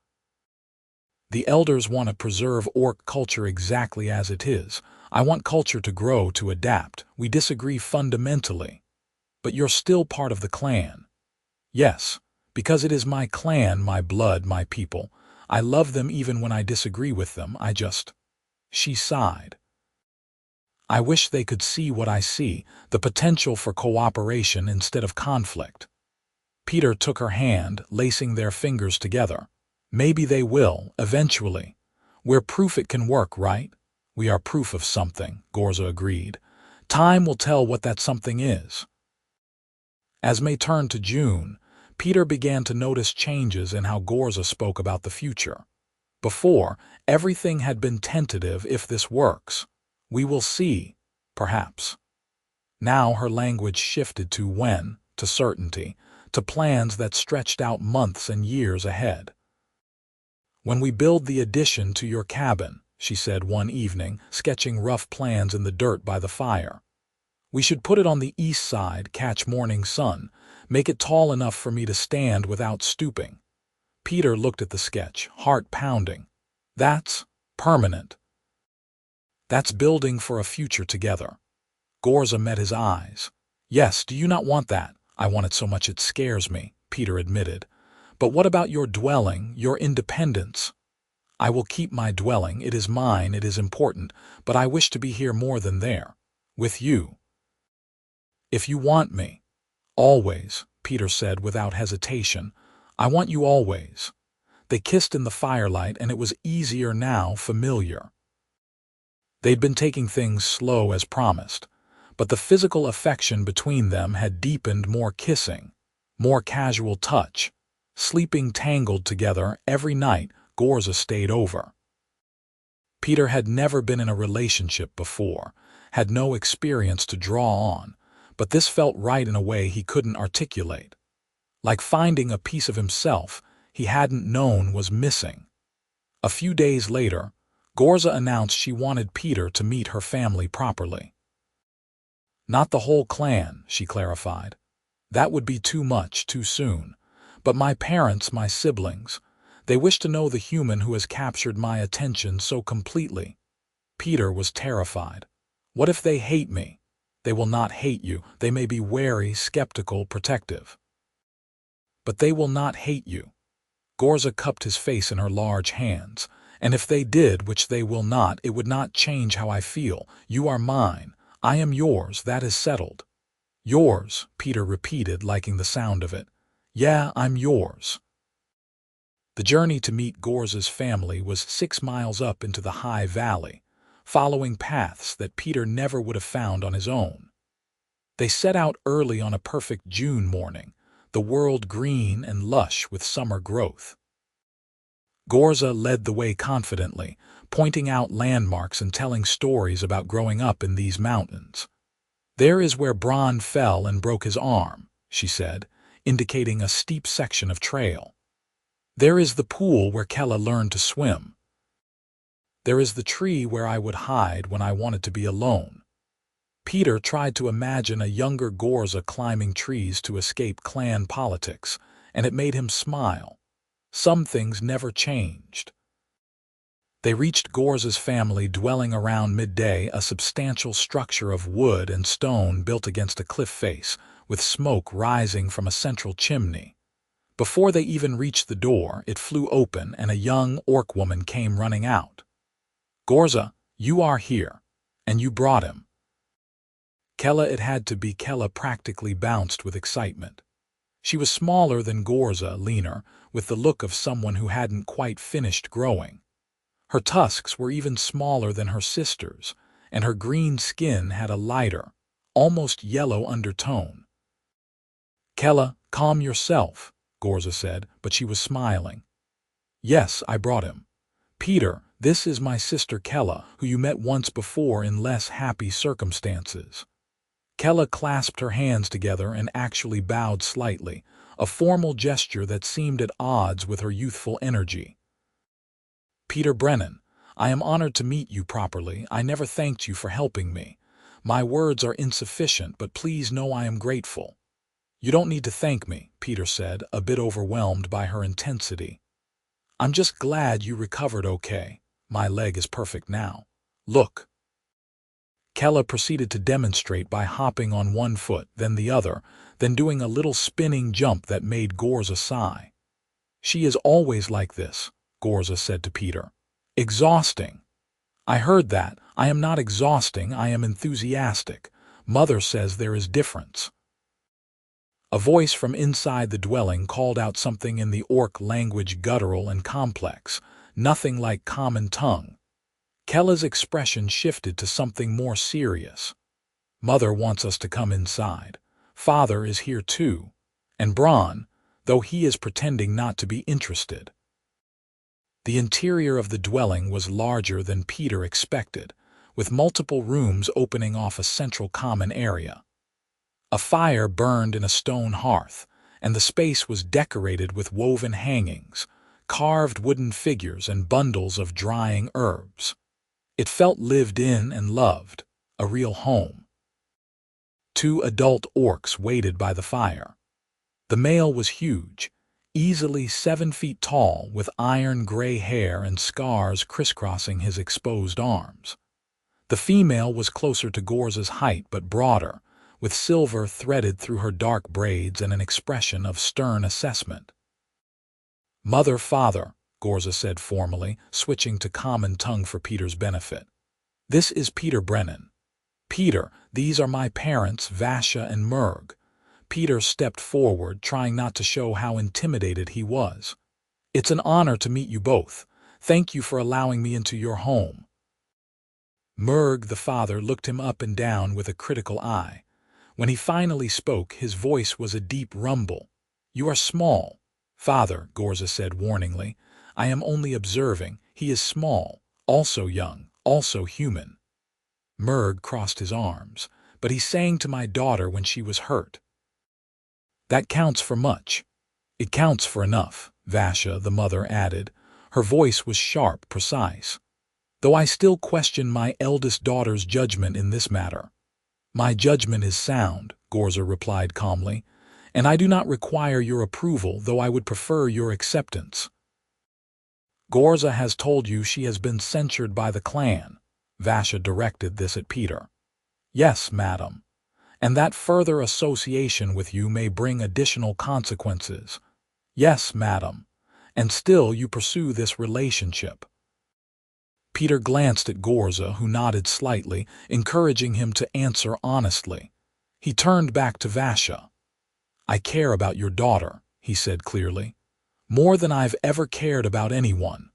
"The elders want to preserve orc culture exactly as it is. I want culture to grow, to adapt. We disagree fundamentally. But you're still part of the clan." "Yes, because it is my clan, my blood, my people. I love them even when I disagree with them. She sighed. "I wish they could see what I see, the potential for cooperation instead of conflict." Peter took her hand, lacing their fingers together. "Maybe they will, eventually. We're proof it can work, right?" "We are proof of something," Gorza agreed. "Time will tell what that something is." As May turned to June, Peter began to notice changes in how Gorza spoke about the future. Before, everything had been tentative: "if this works. We will see, perhaps." Now her language shifted to when, to certainty, to plans that stretched out months and years ahead. "When we build the addition to your cabin," she said one evening, sketching rough plans in the dirt by the fire. "We should put it on the east side, catch morning sun, make it tall enough for me to stand without stooping." Peter looked at the sketch, heart pounding. "That's permanent. That's building for a future together." Gorza met his eyes. "Yes, do you not want that?" "I want it so much it scares me," Peter admitted. "But what about your dwelling, your independence?" "I will keep my dwelling. It is mine, it is important, but I wish to be here more than there. With you. If you want me." "Always," Peter said without hesitation. "I want you always." They kissed in the firelight, and it was easier now, familiar. They'd been taking things slow as promised, but the physical affection between them had deepened: more kissing, more casual touch, sleeping tangled together every night Gorza stayed over. Peter had never been in a relationship before, had no experience to draw on, but this felt right in a way he couldn't articulate. Like finding a piece of himself he hadn't known was missing. A few days later, Gorza announced she wanted Peter to meet her family properly. Not the whole clan, she clarified. That would be too much, too soon. But my parents, my siblings, they wish to know the human who has captured my attention so completely. Peter was terrified. What if they hate me? They will not hate you. They may be wary, skeptical, protective. But they will not hate you. Gorza cupped his face in her large hands. And if they did, which they will not, it would not change how I feel. You are mine. I am yours. That is settled. Yours, Peter repeated, liking the sound of it. Yeah, I'm yours. The journey to meet Gorza's family was 6 miles up into the high valley, following paths that Peter never would have found on his own. They set out early on a perfect June morning, the world green and lush with summer growth. Gorza led the way confidently, pointing out landmarks and telling stories about growing up in these mountains. There is where Bron fell and broke his arm, she said, indicating a steep section of trail. There is the pool where Kella learned to swim. There is the tree where I would hide when I wanted to be alone. Peter tried to imagine a younger Gorza climbing trees to escape clan politics, and it made him smile. Some things never changed. They reached Gorza's family dwelling around midday, a substantial structure of wood and stone built against a cliff face, with smoke rising from a central chimney. Before they even reached the door, it flew open and a young orc woman came running out. Gorza, you are here, and you brought him. Kella, it had to be. Kella practically bounced with excitement. She was smaller than Gorza, leaner, with the look of someone who hadn't quite finished growing. Her tusks were even smaller than her sister's, and her green skin had a lighter, almost yellow undertone. Kella, calm yourself, Gorza said, but she was smiling. Yes, I brought him. Peter, this is my sister Kella, who you met once before in less happy circumstances. Kella clasped her hands together and actually bowed slightly, a formal gesture that seemed at odds with her youthful energy. Peter Brennan, I am honored to meet you properly. I never thanked you for helping me. My words are insufficient, but please know I am grateful. You don't need to thank me, Peter said, a bit overwhelmed by her intensity. I'm just glad you recovered okay. My leg is perfect now. Look. Kella proceeded to demonstrate by hopping on one foot, then the other, then doing a little spinning jump that made Gorza sigh. She is always like this, Gorza said to Peter. Exhausting. I heard that. I am not exhausting, I am enthusiastic. Mother says there is difference. A voice from inside the dwelling called out something in the orc language, guttural and complex, nothing like common tongue. Kella's expression shifted to something more serious. Mother wants us to come inside. Father is here too. And Bron, though he is pretending not to be interested. The interior of the dwelling was larger than Peter expected, with multiple rooms opening off a central common area. A fire burned in a stone hearth, and the space was decorated with woven hangings, carved wooden figures, and bundles of drying herbs. It felt lived in and loved, a real home. 2 adult orcs waited by the fire. The male was huge, easily 7 feet tall, with iron-gray hair and scars crisscrossing his exposed arms. The female was closer to Gorza's height but broader, with silver threaded through her dark braids and an expression of stern assessment. Mother, father, Gorza said formally, switching to common tongue for Peter's benefit. This is Peter Brennan. Peter, these are my parents, Vasha and Murg. Peter stepped forward, trying not to show how intimidated he was. It's an honor to meet you both. Thank you for allowing me into your home. Murg, the father, looked him up and down with a critical eye. When he finally spoke, his voice was a deep rumble. You are small. Father, Gorza said warningly, I am only observing. He is small, also young, also human. Murg crossed his arms, but he sang to my daughter when she was hurt. That counts for much. It counts for enough, Vasha, the mother, added, Her voice was sharp, precise. "Though I still question my eldest daughter's judgment in this matter." "My judgment is sound," Gorza replied calmly, "and I do not require your approval, though I would prefer your acceptance." "Gorza has told you she has been censured by the clan." Vasha directed this at Peter. "Yes, madam. And that further association with you may bring additional consequences." "Yes, madam. And still you pursue this relationship." Peter glanced at Gorza, who nodded slightly, encouraging him to answer honestly. He turned back to Vasha. "I care about your daughter," he said clearly, "more than I've ever cared about anyone.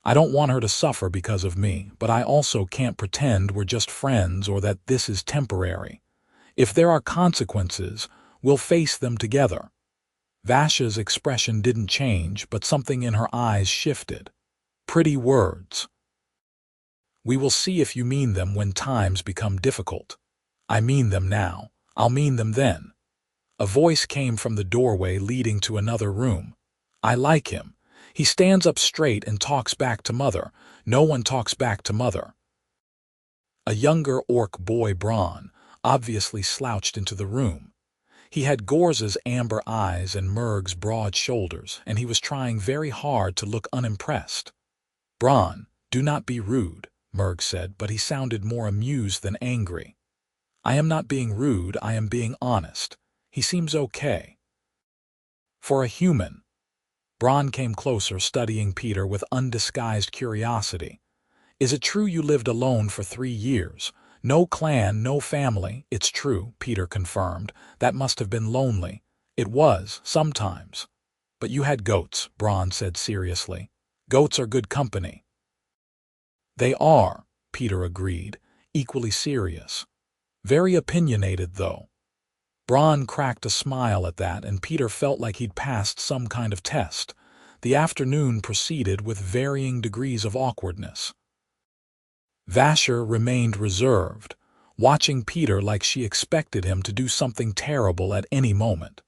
I don't want her to suffer because of me, but I also can't pretend we're just friends or that this is temporary. If there are consequences, we'll face them together." Vasha's expression didn't change, but something in her eyes shifted. "Pretty words. We will see if you mean them when times become difficult." "I mean them now. I'll mean them then." A voice came from the doorway leading to another room. "I like him. He stands up straight and talks back to Mother. No one talks back to Mother." A younger orc boy, Bron, obviously slouched into the room. He had Gorza's amber eyes and Murg's broad shoulders, and he was trying very hard to look unimpressed. "Bron, do not be rude," Murg said, but he sounded more amused than angry. "I am not being rude, I am being honest. He seems okay." "For a human." Bron came closer, studying Peter with undisguised curiosity. "Is it true you lived alone for 3 years? No clan, no family." "It's true," Peter confirmed. "That must have been lonely." "It was, sometimes." "But you had goats," Bron said seriously. "Goats are good company." "They are," Peter agreed, equally serious. "Very opinionated, though." Bron cracked a smile at that, and Peter felt like he'd passed some kind of test. The afternoon proceeded with varying degrees of awkwardness. Vasher remained reserved, watching Peter like she expected him to do something terrible at any moment.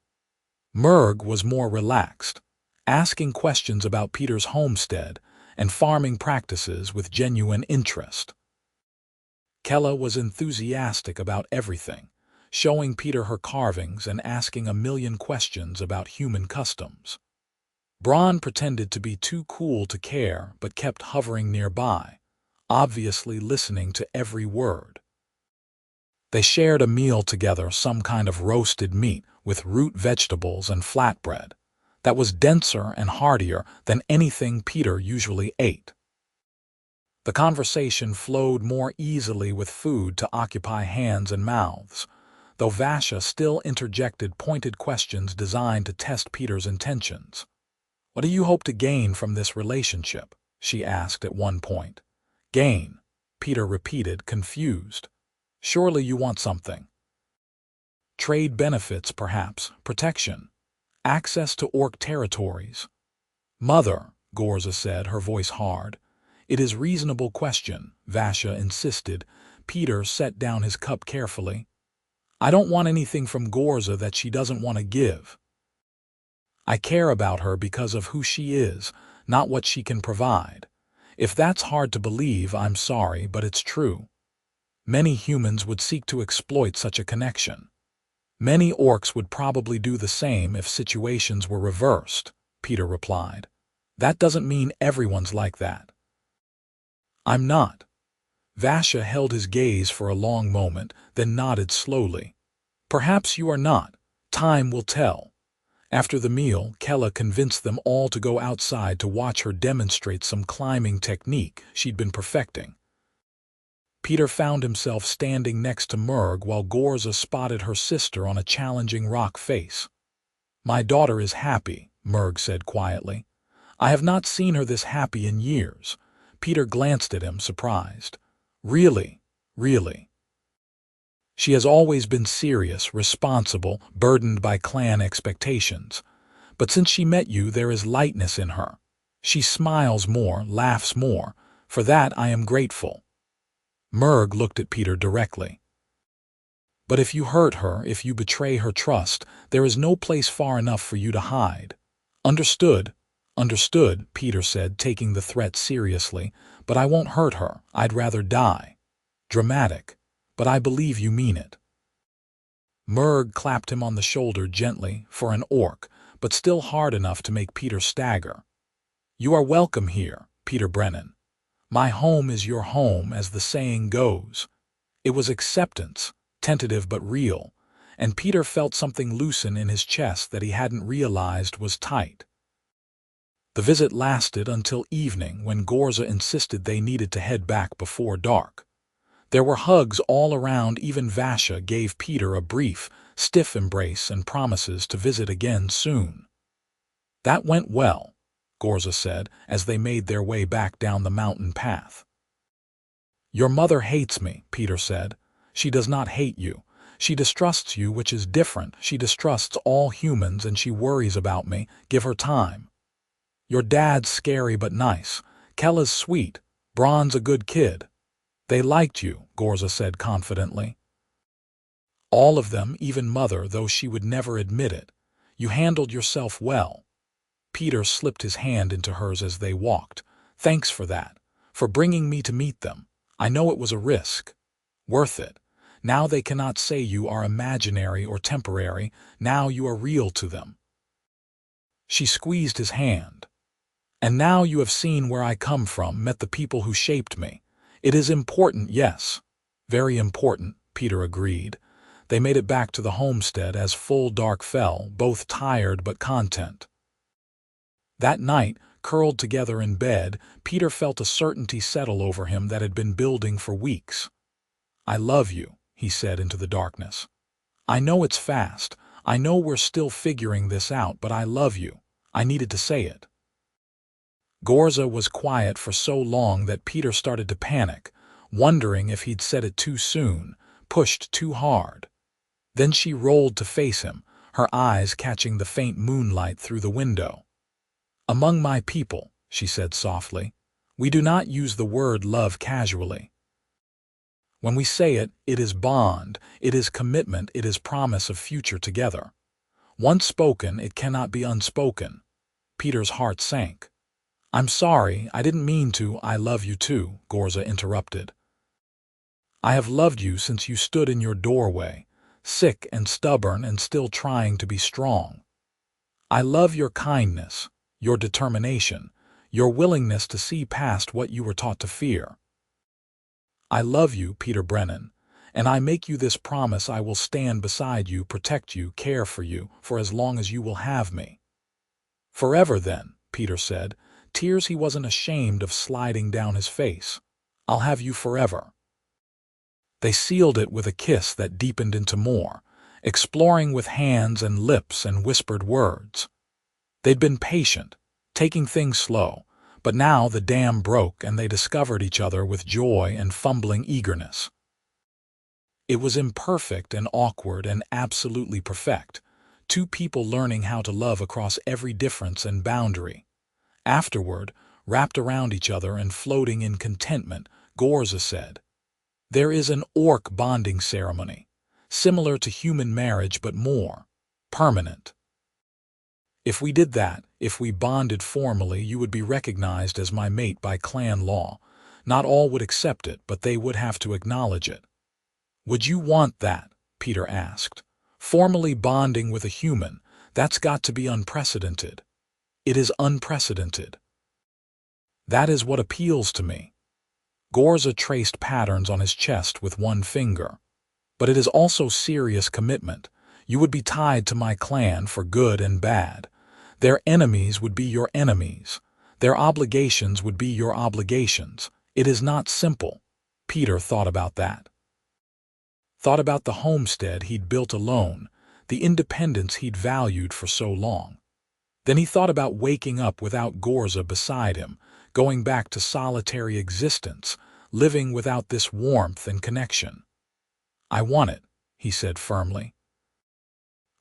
Murg was more relaxed, asking questions about Peter's homestead and farming practices with genuine interest. Kella was enthusiastic about everything, showing Peter her carvings and asking a million questions about human customs. Bron pretended to be too cool to care but kept hovering nearby, obviously listening to every word. They shared a meal together, some kind of roasted meat with root vegetables and flatbread, that was denser and heartier than anything Peter usually ate. The conversation flowed more easily with food to occupy hands and mouths, though Vasha still interjected pointed questions designed to test Peter's intentions. "What do you hope to gain from this relationship?" she asked at one point. "Gain," Peter repeated, confused. "Surely you want something." "Trade benefits, perhaps, protection, access to orc territories." "Mother," Gorza said, her voice hard. "It is a reasonable question," Vasha insisted. Peter set down his cup carefully. "I don't want anything from Gorza that she doesn't want to give. I care about her because of who she is, not what she can provide. If that's hard to believe, I'm sorry, but it's true. Many humans would seek to exploit such a connection. Many orcs would probably do the same if situations were reversed," Peter replied. "That doesn't mean everyone's like that." "I'm not." Vasha held his gaze for a long moment, then nodded slowly. "Perhaps you are not. Time will tell." After the meal, Kella convinced them all to go outside to watch her demonstrate some climbing technique she'd been perfecting. Peter found himself standing next to Murg while Gorza spotted her sister on a challenging rock face. "My daughter is happy," Murg said quietly. "I have not seen her this happy in years." Peter glanced at him, surprised. "Really? Really?" "She has always been serious, responsible, burdened by clan expectations. But since she met you, there is lightness in her. She smiles more, laughs more. For that I am grateful." Murg looked at Peter directly. "But if you hurt her, if you betray her trust, there is no place far enough for you to hide. Understood?" Understood, Peter said, taking the threat seriously, but I won't hurt her. I'd rather die. Dramatic, but I believe you mean it. Murg clapped him on the shoulder gently, for an orc, but still hard enough to make Peter stagger. You are welcome here, Peter Brennan. My home is your home, as the saying goes. It was acceptance, tentative but real, and Peter felt something loosen in his chest that he hadn't realized was tight. The visit lasted until evening, when Gorza insisted they needed to head back before dark. There were hugs all around. Even Vasha gave Peter a brief, stiff embrace and promises to visit again soon. That went well, Gorza said, as they made their way back down the mountain path. Your mother hates me, Peter said. She does not hate you. She distrusts you, which is different. She distrusts all humans and she worries about me. Give her time. Your dad's scary but nice. Kella's sweet. Bron's a good kid. They liked you, Gorza said confidently. All of them, even Mother, though she would never admit it. You handled yourself well. Peter slipped his hand into hers as they walked. Thanks for that. For bringing me to meet them. I know it was a risk. Worth it. Now they cannot say you are imaginary or temporary. Now you are real to them. She squeezed his hand. And now you have seen where I come from, met the people who shaped me. It is important, yes. Very important, Peter agreed. They made it back to the homestead as full dark fell, both tired but content. That night, curled together in bed, Peter felt a certainty settle over him that had been building for weeks. I love you, he said into the darkness. I know it's fast. I know we're still figuring this out, but I love you. I needed to say it. Gorza was quiet for so long that Peter started to panic, wondering if he'd said it too soon, pushed too hard. Then she rolled to face him, her eyes catching the faint moonlight through the window. Among my people, she said softly, we do not use the word love casually. When we say it, it is bond, it is commitment, it is promise of future together. Once spoken, it cannot be unspoken. Peter's heart sank. I'm sorry, I didn't mean to. I love you too, Gorza interrupted. I have loved you since you stood in your doorway, sick and stubborn and still trying to be strong. I love your kindness, your determination, your willingness to see past what you were taught to fear. I love you, Peter Brennan, and I make you this promise: I will stand beside you, protect you, care for you, for as long as you will have me. Forever then, Peter said, tears he wasn't ashamed of sliding down his face. I'll have you forever. They sealed it with a kiss that deepened into more, exploring with hands and lips and whispered words. They'd been patient, taking things slow, but now the dam broke and they discovered each other with joy and fumbling eagerness. It was imperfect and awkward and absolutely perfect, two people learning how to love across every difference and boundary. Afterward, wrapped around each other and floating in contentment, Gorza said, there is an orc bonding ceremony, similar to human marriage but more permanent. If we did that, if we bonded formally, you would be recognized as my mate by clan law. Not all would accept it, but they would have to acknowledge it. Would you want that? Peter asked. Formally bonding with a human, that's got to be unprecedented. It is unprecedented. That is what appeals to me. Gorza traced patterns on his chest with one finger. But it is also serious commitment. You would be tied to my clan for good and bad. Their enemies would be your enemies. Their obligations would be your obligations. It is not simple. Peter thought about that. Thought about the homestead he'd built alone, the independence he'd valued for so long. Then he thought about waking up without Gorza beside him, going back to solitary existence, living without this warmth and connection. I want it, he said firmly.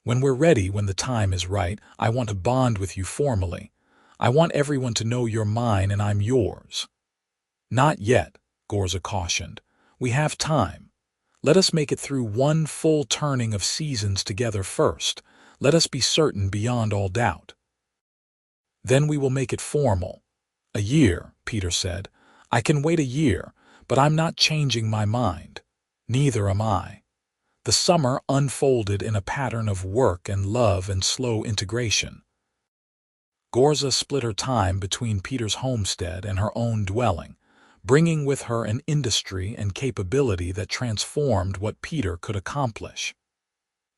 When we're ready, when the time is right, I want to bond with you formally. I want everyone to know you're mine and I'm yours. Not yet, Gorza cautioned. We have time. Let us make it through one full turning of seasons together first. Let us be certain beyond all doubt. Then we will make it formal. A year, Peter said. I can wait a year, but I'm not changing my mind. Neither am I. The summer unfolded in a pattern of work and love and slow integration. Gorza split her time between Peter's homestead and her own dwelling, bringing with her an industry and capability that transformed what Peter could accomplish.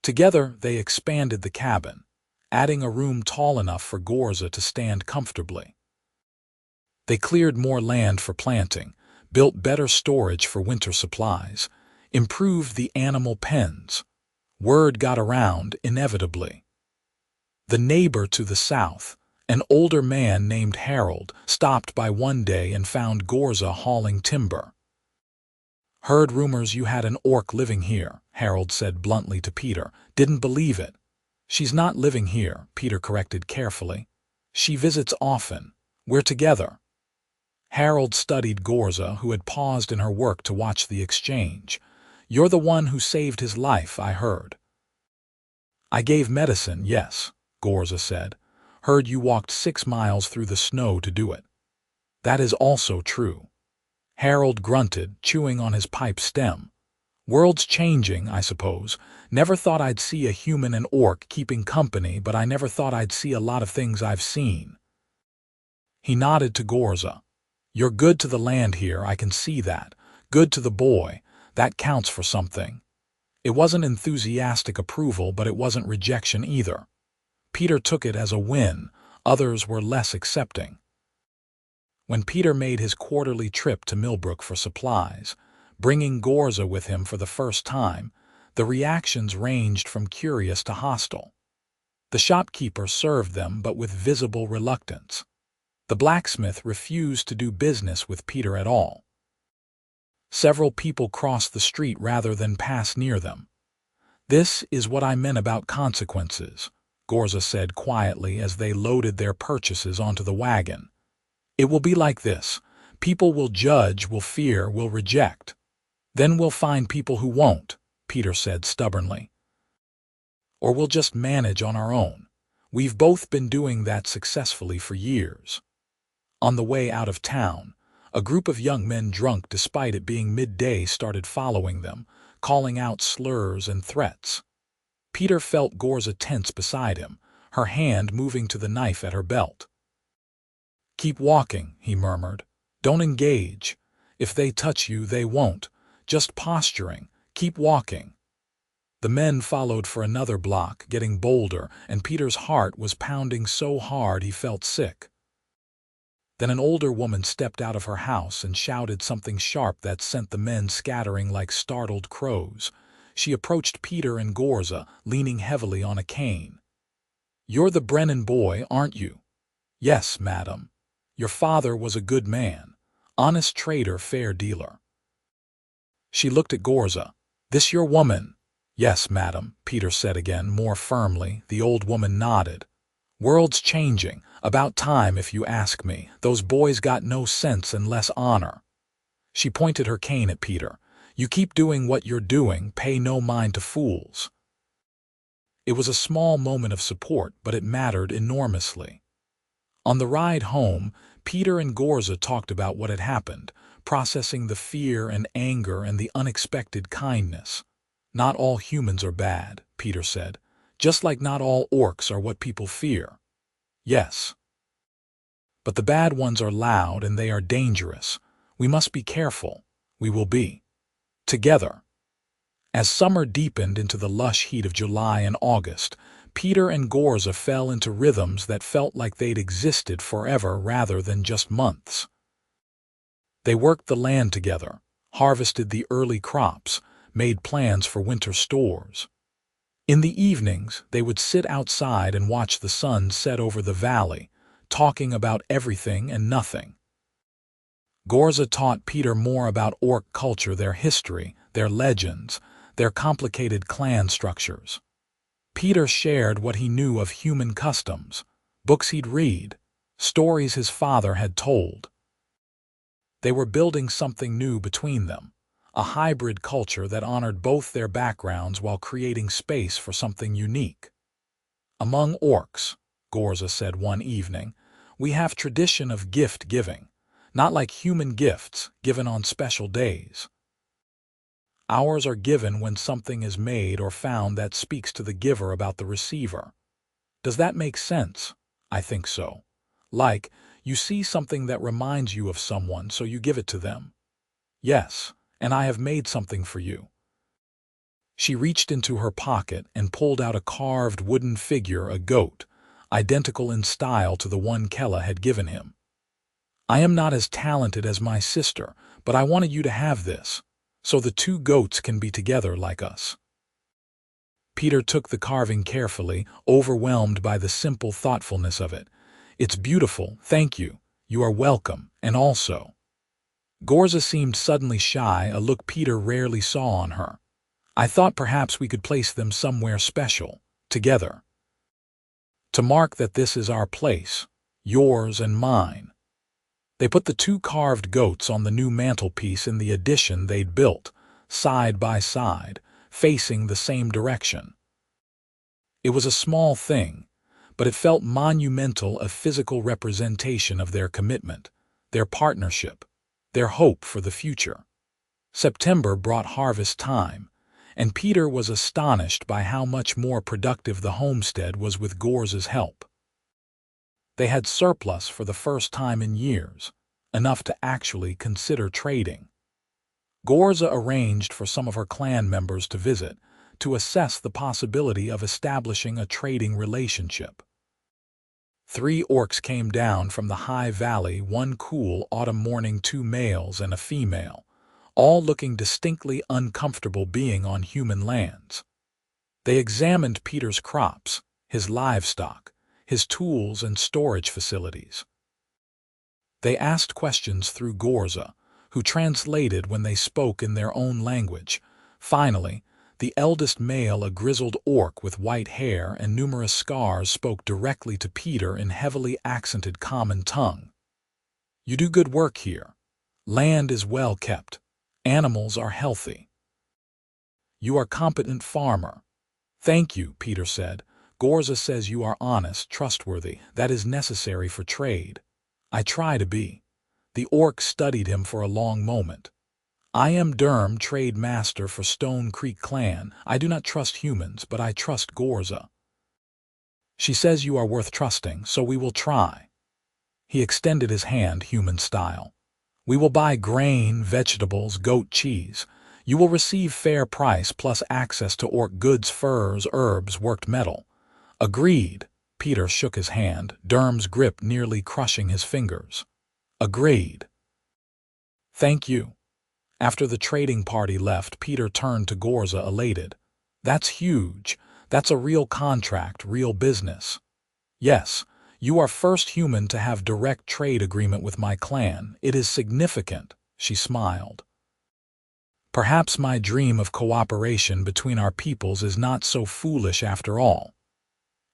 Together, they expanded the cabin, adding a room tall enough for Gorza to stand comfortably. They cleared more land for planting, built better storage for winter supplies, improved the animal pens. Word got around inevitably. The neighbor to the south, an older man named Harold, stopped by one day and found Gorza hauling timber. "Heard rumors you had an orc living here," Harold said bluntly to Peter. "Didn't believe it." "She's not living here," Peter corrected carefully. "She visits often. We're together." Harold studied Gorza, who had paused in her work to watch the exchange. "You're the one who saved his life, I heard." "I gave medicine, yes," Gorza said. "Heard you walked 6 miles through the snow to do it." "That is also true." Harold grunted, chewing on his pipe stem. "World's changing, I suppose. Never thought I'd see a human and orc keeping company, but I never thought I'd see a lot of things I've seen." He nodded to Gorza. "You're good to the land here, I can see that. Good to the boy. That counts for something." It wasn't enthusiastic approval, but it wasn't rejection either. Peter took it as a win. Others were less accepting. When Peter made his quarterly trip to Millbrook for supplies, bringing Gorza with him for the first time, the reactions ranged from curious to hostile. The shopkeeper served them, but with visible reluctance. The blacksmith refused to do business with Peter at all. Several people crossed the street rather than pass near them. "This is what I meant about consequences," Gorza said quietly as they loaded their purchases onto the wagon. "It will be like this. People will judge, will fear, will reject. Then we'll find people who won't," Peter said stubbornly. "Or we'll just manage on our own. We've both been doing that successfully for years." On the way out of town, a group of young men drunk despite it being midday started following them, calling out slurs and threats. Peter felt Gorza tense beside him, her hand moving to the knife at her belt. "Keep walking," he murmured. "Don't engage. If they touch you, they won't. Just posturing. Keep walking." The men followed for another block, getting bolder, and Peter's heart was pounding so hard he felt sick. Then an older woman stepped out of her house and shouted something sharp that sent the men scattering like startled crows. She approached Peter and Gorza, leaning heavily on a cane. "You're the Brennan boy, aren't you?" "Yes, madam. Your father was a good man. Honest trader, fair dealer." She looked at Gorza. "This your woman?" "Yes, madam," Peter said again, more firmly. The old woman nodded. "World's changing. About time, if you ask me. Those boys got no sense and less honor." She pointed her cane at Peter. "You keep doing what you're doing, pay no mind to fools." It was a small moment of support, but it mattered enormously. On the ride home, Peter and Gorza talked about what had happened, processing the fear and anger and the unexpected kindness. "Not all humans are bad," Peter said, "just like not all orcs are what people fear." "Yes. But the bad ones are loud and they are dangerous. We must be careful. We will be. Together." As summer deepened into the lush heat of July and August, Peter and Gorza fell into rhythms that felt like they'd existed forever rather than just months. They worked the land together, harvested the early crops, made plans for winter stores. In the evenings, they would sit outside and watch the sun set over the valley, talking about everything and nothing. Gorza taught Peter more about orc culture, their history, their legends, their complicated clan structures. Peter shared what he knew of human customs, books he'd read, stories his father had told. They were building something new between them, a hybrid culture that honored both their backgrounds while creating space for something unique. "Among orcs," Gorza said one evening, We have tradition of gift giving, not like human gifts given on special days. Ours are given when something is made or found that speaks to the giver about the receiver. Does that make sense? I think so. Like, you see something that reminds you of someone, so you give it to them. Yes, and I have made something for you. She reached into her pocket and pulled out a carved wooden figure, a goat, identical in style to the one Kella had given him. I am not as talented as my sister, but I wanted you to have this, so the two goats can be together like us. Peter took the carving carefully, overwhelmed by the simple thoughtfulness of it. It's beautiful, thank you, you are welcome, and also. Gorza seemed suddenly shy, a look Peter rarely saw on her. I thought perhaps we could place them somewhere special, together. To mark that this is our place, yours and mine. They put the two carved goats on the new mantelpiece in the addition they'd built, side by side, facing the same direction. It was a small thing, but it felt monumental, a physical representation of their commitment, their partnership, their hope for the future. September brought harvest time, and Peter was astonished by how much more productive the homestead was with Gorza's help. They had surplus for the first time in years, enough to actually consider trading. Gorza arranged for some of her clan members to visit, to assess the possibility of establishing a trading relationship. 3 orcs came down from the high valley one cool autumn morning, 2 males and a female, all looking distinctly uncomfortable being on human lands. They examined Peter's crops, his livestock, his tools and storage facilities. They asked questions through Gorza, who translated when they spoke in their own language. Finally, the eldest male, a grizzled orc with white hair and numerous scars, spoke directly to Peter in heavily accented common tongue. You do good work here. Land is well kept. Animals are healthy. You are competent farmer. Thank you, Peter said. Gorza says you are honest, trustworthy. That is necessary for trade. I try to be. The orc studied him for a long moment. I am Durm, trade master for Stone Creek clan. I do not trust humans, but I trust Gorza. She says you are worth trusting, so we will try. He extended his hand, human style. We will buy grain, vegetables, goat cheese. You will receive fair price plus access to orc goods, furs, herbs, worked metal. Agreed. Peter shook his hand, Durm's grip nearly crushing his fingers. Agreed. Thank you. After the trading party left, Peter turned to Gorza, elated. That's huge. That's a real contract, real business. Yes, you are first human to have direct trade agreement with my clan. It is significant, she smiled. Perhaps my dream of cooperation between our peoples is not so foolish after all.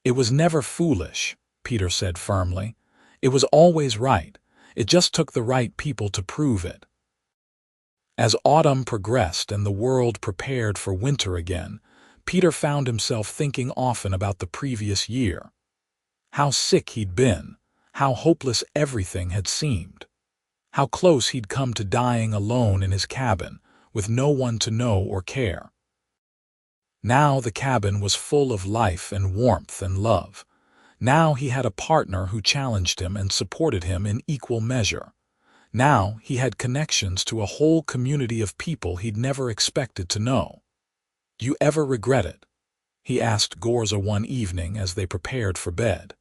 It was never foolish, Peter said firmly. It was always right. It just took the right people to prove it. As autumn progressed and the world prepared for winter again, Peter found himself thinking often about the previous year. How sick he'd been, how hopeless everything had seemed, how close he'd come to dying alone in his cabin, with no one to know or care. Now the cabin was full of life and warmth and love. Now he had a partner who challenged him and supported him in equal measure. Now he had connections to a whole community of people he'd never expected to know. Do you ever regret it? He asked Gorza one evening as they prepared for bed.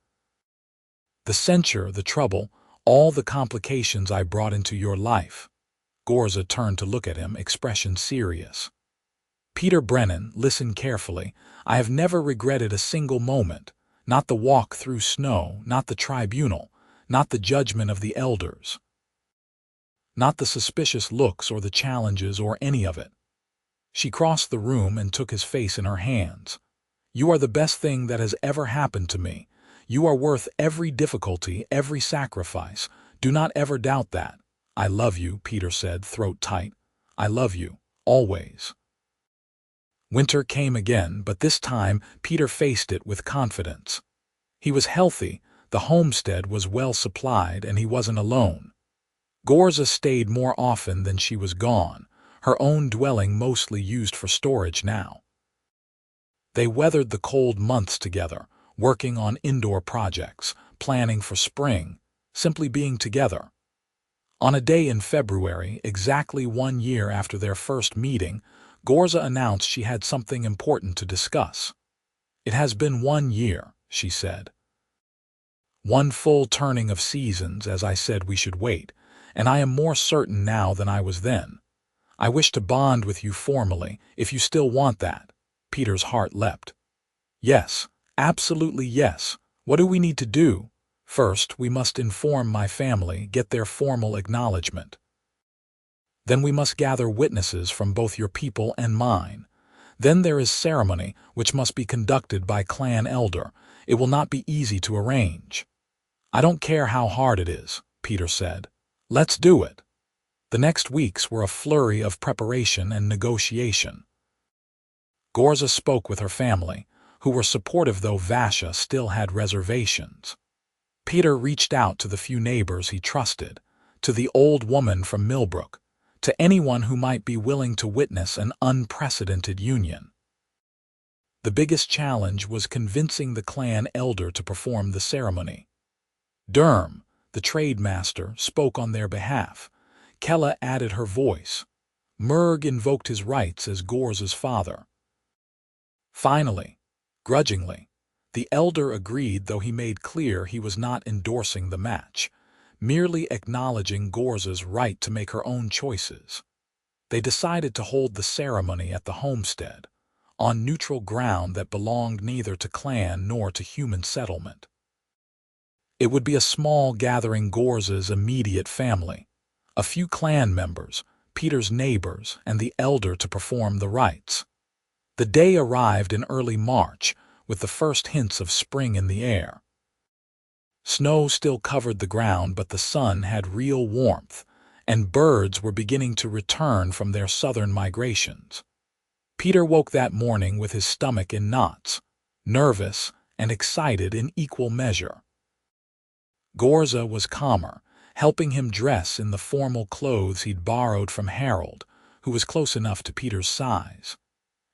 The censure, the trouble, all the complications I brought into your life. Gorza turned to look at him, expression serious. Peter Brennan, listen carefully. I have never regretted a single moment. Not the walk through snow, not the tribunal, not the judgment of the elders. Not the suspicious looks or the challenges or any of it. She crossed the room and took his face in her hands. You are the best thing that has ever happened to me. You are worth every difficulty, every sacrifice. Do not ever doubt that. I love you, Peter said, throat tight. I love you, always. Winter came again, but this time Peter faced it with confidence. He was healthy, The homestead was well supplied and he wasn't alone. Gorza stayed more often than she was gone, her own dwelling mostly used for storage now. They weathered the cold months together, working on indoor projects, planning for spring, simply being together. On a day in February, exactly 1 year after their first meeting, Gorza announced she had something important to discuss. "It has been 1 year," she said. "One full turning of seasons, as I said we should wait, and I am more certain now than I was then. I wish to bond with you formally, if you still want that." Peter's heart leapt. "Yes, absolutely yes. What do we need to do? First, we must inform my family, get their formal acknowledgement. Then we must gather witnesses from both your people and mine. Then there is ceremony, which must be conducted by clan elder. It will not be easy to arrange." "I don't care how hard it is," Peter said. "Let's do it." The next weeks were a flurry of preparation and negotiation. Gorza spoke with her family, who were supportive though Vasha still had reservations. Peter reached out to the few neighbors he trusted, to the old woman from Millbrook, to anyone who might be willing to witness an unprecedented union. The biggest challenge was convincing the clan elder to perform the ceremony. Derm, the trade master, spoke on their behalf. Kella added her voice. Murg invoked his rights as Gorza's father. Finally, grudgingly, the elder agreed, though he made clear he was not endorsing the match, merely acknowledging Gorza's right to make her own choices. They decided to hold the ceremony at the homestead, on neutral ground that belonged neither to clan nor to human settlement. It would be a small gathering: Gorza's immediate family, a few clan members, Peter's neighbors, and the elder to perform the rites. The day arrived in early March, with the first hints of spring in the air. Snow still covered the ground, but the sun had real warmth, and birds were beginning to return from their southern migrations. Peter woke that morning with his stomach in knots, nervous and excited in equal measure. Gorza was calmer, helping him dress in the formal clothes he'd borrowed from Harold, who was close enough to Peter's size.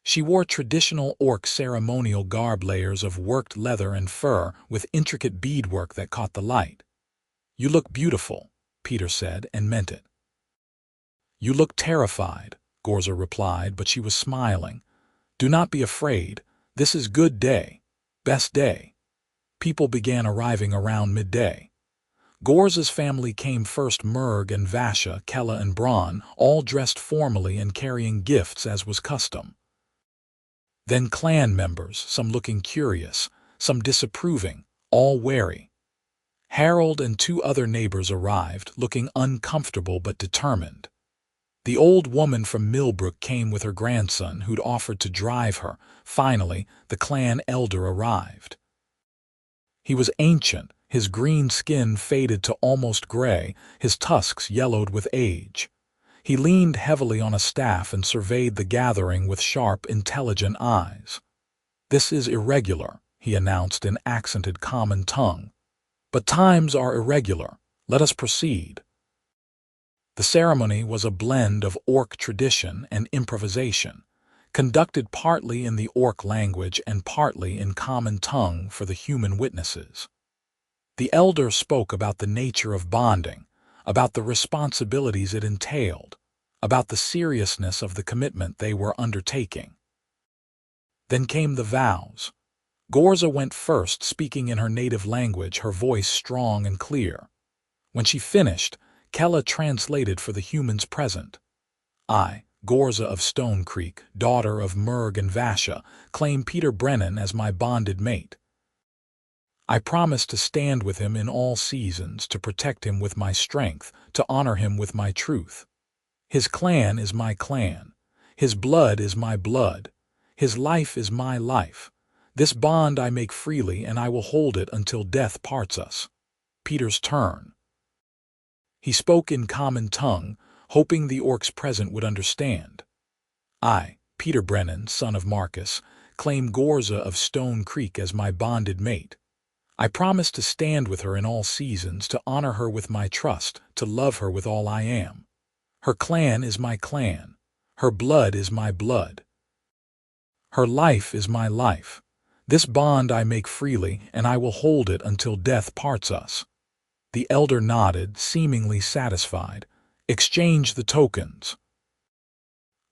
She wore traditional orc ceremonial garb, layers of worked leather and fur with intricate beadwork that caught the light. "You look beautiful," Peter said, and meant it. "You look terrified," Gorza replied, but she was smiling. "Do not be afraid. This is good day. Best day." People began arriving around midday. Gorza's family came first: Murg and Vasha, Kella and Braun, all dressed formally and carrying gifts as was custom. Then clan members, some looking curious, some disapproving, all wary. Harold and 2 other neighbors arrived, looking uncomfortable but determined. The old woman from Millbrook came with her grandson, who'd offered to drive her. Finally, the clan elder arrived. He was ancient, his green skin faded to almost gray, his tusks yellowed with age. He leaned heavily on a staff and surveyed the gathering with sharp, intelligent eyes. "This is irregular," he announced in accented common tongue. "But times are irregular. Let us proceed." The ceremony was a blend of orc tradition and improvisation, conducted partly in the orc language and partly in common tongue for the human witnesses. The elder spoke about the nature of bonding, about the responsibilities it entailed, about the seriousness of the commitment they were undertaking. Then came the vows. Gorza went first, speaking in her native language, her voice strong and clear. When she finished, Kella translated for the humans present. "I, Gorza of Stone Creek, daughter of Murg and Vasha, claim Peter Brennan as my bonded mate. I promise to stand with him in all seasons, to protect him with my strength, to honor him with my truth. His clan is my clan. His blood is my blood. His life is my life. This bond I make freely, and I will hold it until death parts us." Peter's turn. He spoke in common tongue, hoping the orcs present would understand. "I, Peter Brennan, son of Marcus, claim Gorza of Stone Creek as my bonded mate. I promise to stand with her in all seasons, to honor her with my trust, to love her with all I am. Her clan is my clan. Her blood is my blood. Her life is my life. This bond I make freely, and I will hold it until death parts us." The elder nodded, seemingly satisfied. "Exchange the tokens."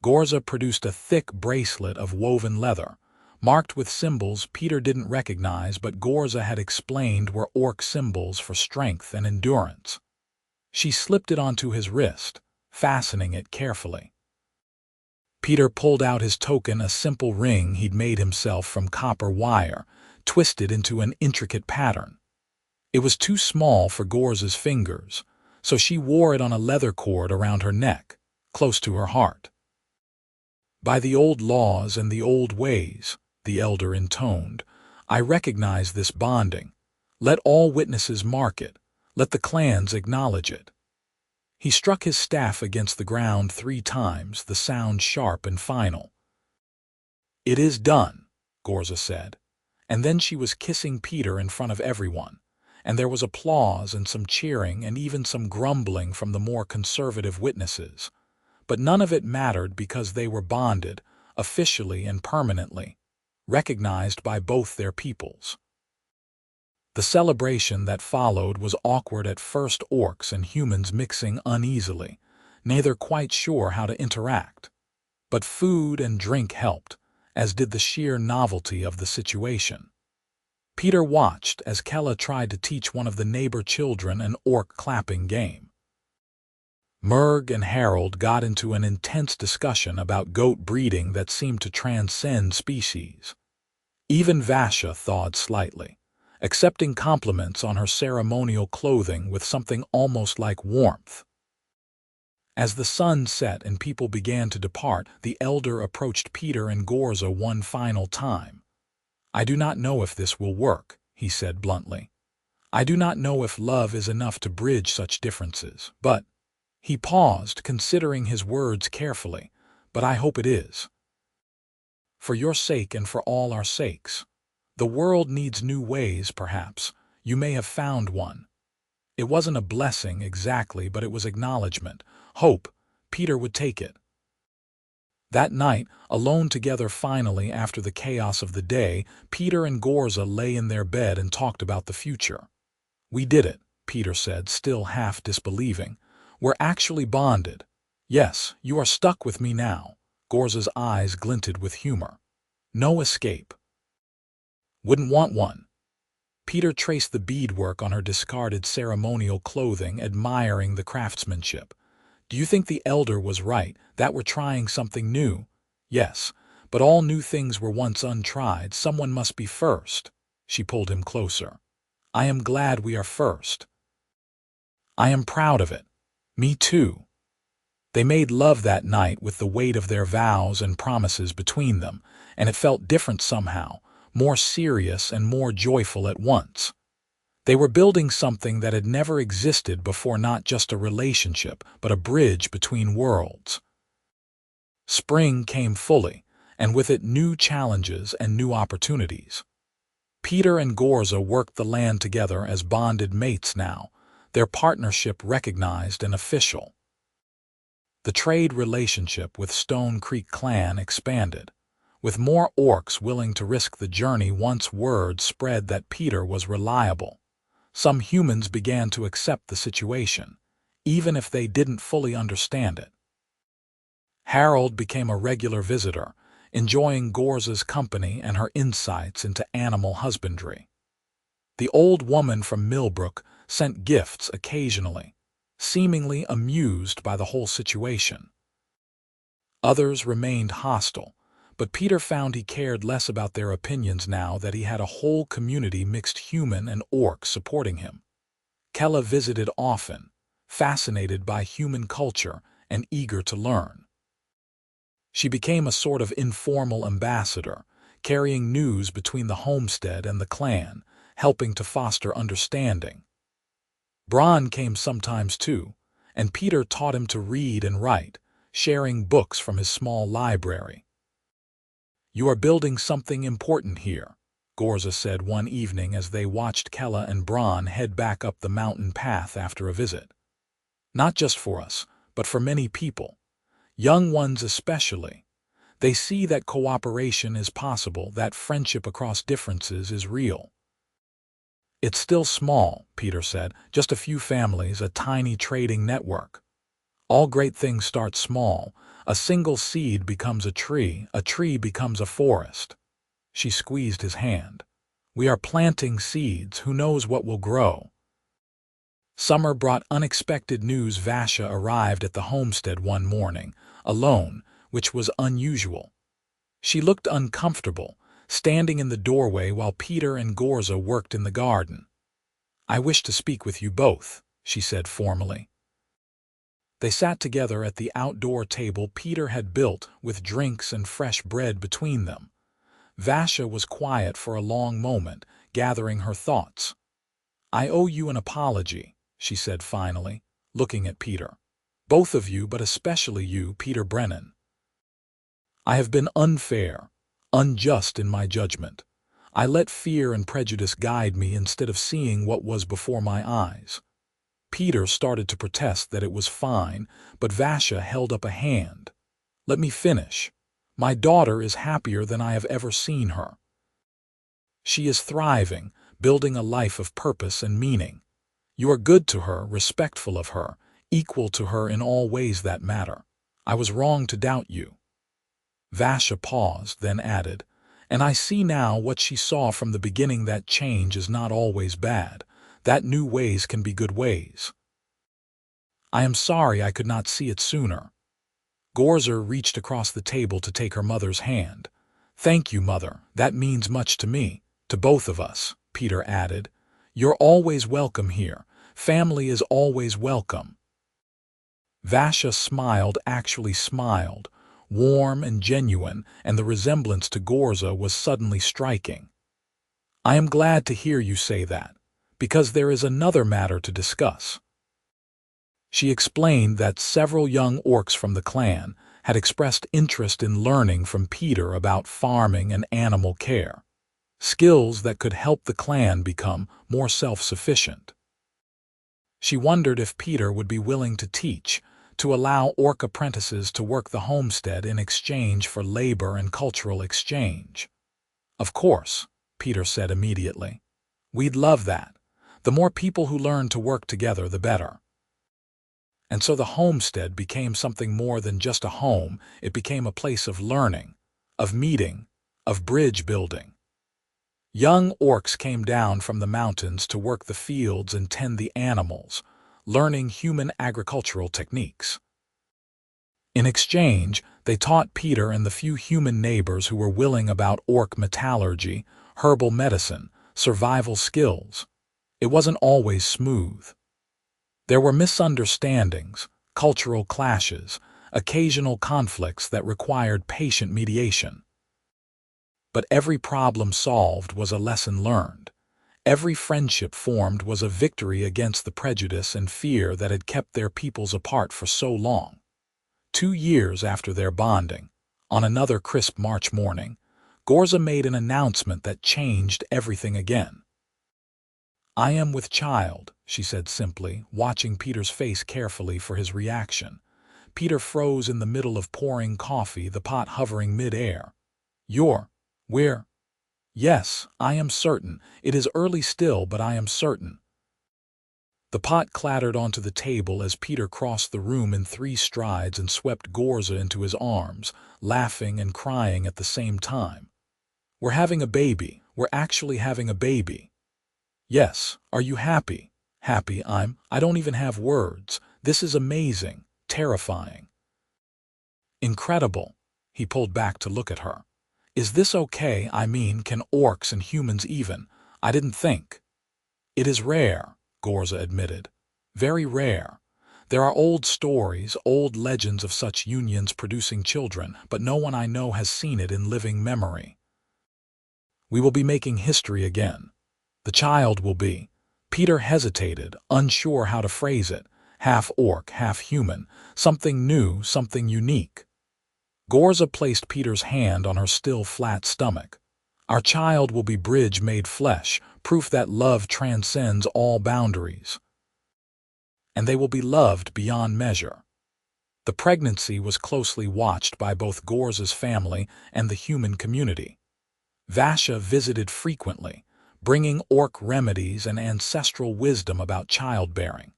Gorza produced a thick bracelet of woven leather, marked with symbols Peter didn't recognize, but Gorza had explained were orc symbols for strength and endurance. She slipped it onto his wrist, fastening it carefully. Peter pulled out his token, a simple ring he'd made himself from copper wire, twisted into an intricate pattern. It was too small for Gorza's fingers, so she wore it on a leather cord around her neck, close to her heart. "By the old laws and the old ways," the elder intoned, "I recognize this bonding. Let all witnesses mark it. Let the clans acknowledge it." He struck his staff against the ground 3 times, the sound sharp and final. "It is done," Gorza said. And then she was kissing Peter in front of everyone, and there was applause and some cheering and even some grumbling from the more conservative witnesses. But none of it mattered because they were bonded, officially and permanently, recognized by both their peoples. The celebration that followed was awkward at first, orcs and humans mixing uneasily, neither quite sure how to interact. But food and drink helped, as did the sheer novelty of the situation. Peter watched as Kella tried to teach one of the neighbor children an orc clapping game. Murg and Harold got into an intense discussion about goat breeding that seemed to transcend species. Even Vasha thawed slightly, accepting compliments on her ceremonial clothing with something almost like warmth. As the sun set and people began to depart, the elder approached Peter and Gorza one final time. "I do not know if this will work," he said bluntly. "I do not know if love is enough to bridge such differences, but—" He paused, considering his words carefully, "but I hope it is. For your sake and for all our sakes. The world needs new ways, perhaps. You may have found one." It wasn't a blessing exactly, but it was acknowledgement. Hope. Peter would take it. That night, alone together finally after the chaos of the day, Peter and Gorza lay in their bed and talked about the future. "We did it," Peter said, still half disbelieving. "We're actually bonded. Yes, you are stuck with me now." Gorza's eyes glinted with humor. "No escape." "Wouldn't want one." Peter traced the beadwork on her discarded ceremonial clothing, admiring the craftsmanship. "Do you think the elder was right, that we're trying something new?" "Yes, but all new things were once untried. Someone must be first." She pulled him closer. "I am glad we are first. I am proud of it." "Me too." They made love that night with the weight of their vows and promises between them, and it felt different somehow, more serious and more joyful at once. They were building something that had never existed before, not just a relationship, but a bridge between worlds. Spring came fully, and with it new challenges and new opportunities. Peter and Gorza worked the land together as bonded mates now, their partnership recognized and official. The trade relationship with Stone Creek clan expanded, with more orcs willing to risk the journey once word spread that Peter was reliable. Some humans began to accept the situation, even if they didn't fully understand it. Harold became a regular visitor, enjoying Gorza's company and her insights into animal husbandry. The old woman from Millbrook sent gifts occasionally, seemingly amused by the whole situation. Others remained hostile, but Peter found he cared less about their opinions now that he had a whole community, mixed human and orc, supporting him. Kella visited often, fascinated by human culture and eager to learn. She became a sort of informal ambassador, carrying news between the homestead and the clan, helping to foster understanding. Bron came sometimes too, and Peter taught him to read and write, sharing books from his small library. "You are building something important here," Gorza said one evening as they watched Kella and Bron head back up the mountain path after a visit. Not just for us, but for many people. Young ones especially. They see that cooperation is possible, that friendship across differences is real. It's still small, Peter said, just a few families, a tiny trading network. All great things start small. A single seed becomes a tree becomes a forest. She squeezed his hand. We are planting seeds, who knows what will grow. Summer brought unexpected news. Vasha arrived at the homestead one morning, alone, which was unusual. She looked uncomfortable, standing in the doorway while Peter and Gorza worked in the garden. I wish to speak with you both, she said formally. They sat together at the outdoor table Peter had built, with drinks and fresh bread between them. Vasha was quiet for a long moment, gathering her thoughts. I owe you an apology, she said finally, looking at Peter. Both of you, but especially you, Peter Brennan. I have been unfair, unjust in my judgment. I let fear and prejudice guide me instead of seeing what was before my eyes. Peter started to protest that it was fine, but Vasha held up a hand. Let me finish. My daughter is happier than I have ever seen her. She is thriving, building a life of purpose and meaning. You are good to her, respectful of her, equal to her in all ways that matter. I was wrong to doubt you. Vasha paused, then added, and I see now what she saw from the beginning, that change is not always bad, that new ways can be good ways. I am sorry I could not see it sooner. Gorza reached across the table to take her mother's hand. Thank you, Mother, that means much to me, to both of us, Peter added. You're always welcome here. Family is always welcome. Vasha smiled, actually smiled, warm and genuine, and the resemblance to Gorza was suddenly striking. I am glad to hear you say that, because there is another matter to discuss. She explained that several young orcs from the clan had expressed interest in learning from Peter about farming and animal care, skills that could help the clan become more self-sufficient. She wondered if Peter would be willing to teach, to allow orc apprentices to work the homestead in exchange for labor and cultural exchange. Of course, Peter said immediately. We'd love that. The more people who learn to work together, the better. And so the homestead became something more than just a home. It became a place of learning, of meeting, of bridge building. Young orcs came down from the mountains to work the fields and tend the animals, learning human agricultural techniques. In exchange, they taught Peter and the few human neighbors who were willing about orc metallurgy, herbal medicine, survival skills. It wasn't always smooth. There were misunderstandings, cultural clashes, occasional conflicts that required patient mediation. But every problem solved was a lesson learned. Every friendship formed was a victory against the prejudice and fear that had kept their peoples apart for so long. 2 years after their bonding, on another crisp March morning, Gorza made an announcement that changed everything again. I am with child, she said simply, watching Peter's face carefully for his reaction. Peter froze in the middle of pouring coffee, the pot hovering mid-air. Where? Yes, I am certain. It is early still, but I am certain. The pot clattered onto the table as Peter crossed the room in 3 strides and swept Gorza into his arms, laughing and crying at the same time. We're having a baby. We're actually having a baby. Yes, are you happy? Happy, I don't even have words. This is amazing, terrifying. Incredible. He pulled back to look at her. Is this okay? I mean, can orcs and humans even? I didn't think. It is rare, Gorza admitted. Very rare. There are old stories, old legends of such unions producing children, but no one I know has seen it in living memory. We will be making history again. The child will be. Peter hesitated, unsure how to phrase it. Half orc, half human. Something new, something unique. Gorza placed Peter's hand on her still flat stomach. Our child will be bridge made flesh, proof that love transcends all boundaries. And they will be loved beyond measure. The pregnancy was closely watched by both Gorza's family and the human community. Vasha visited frequently, bringing orc remedies and ancestral wisdom about childbearing.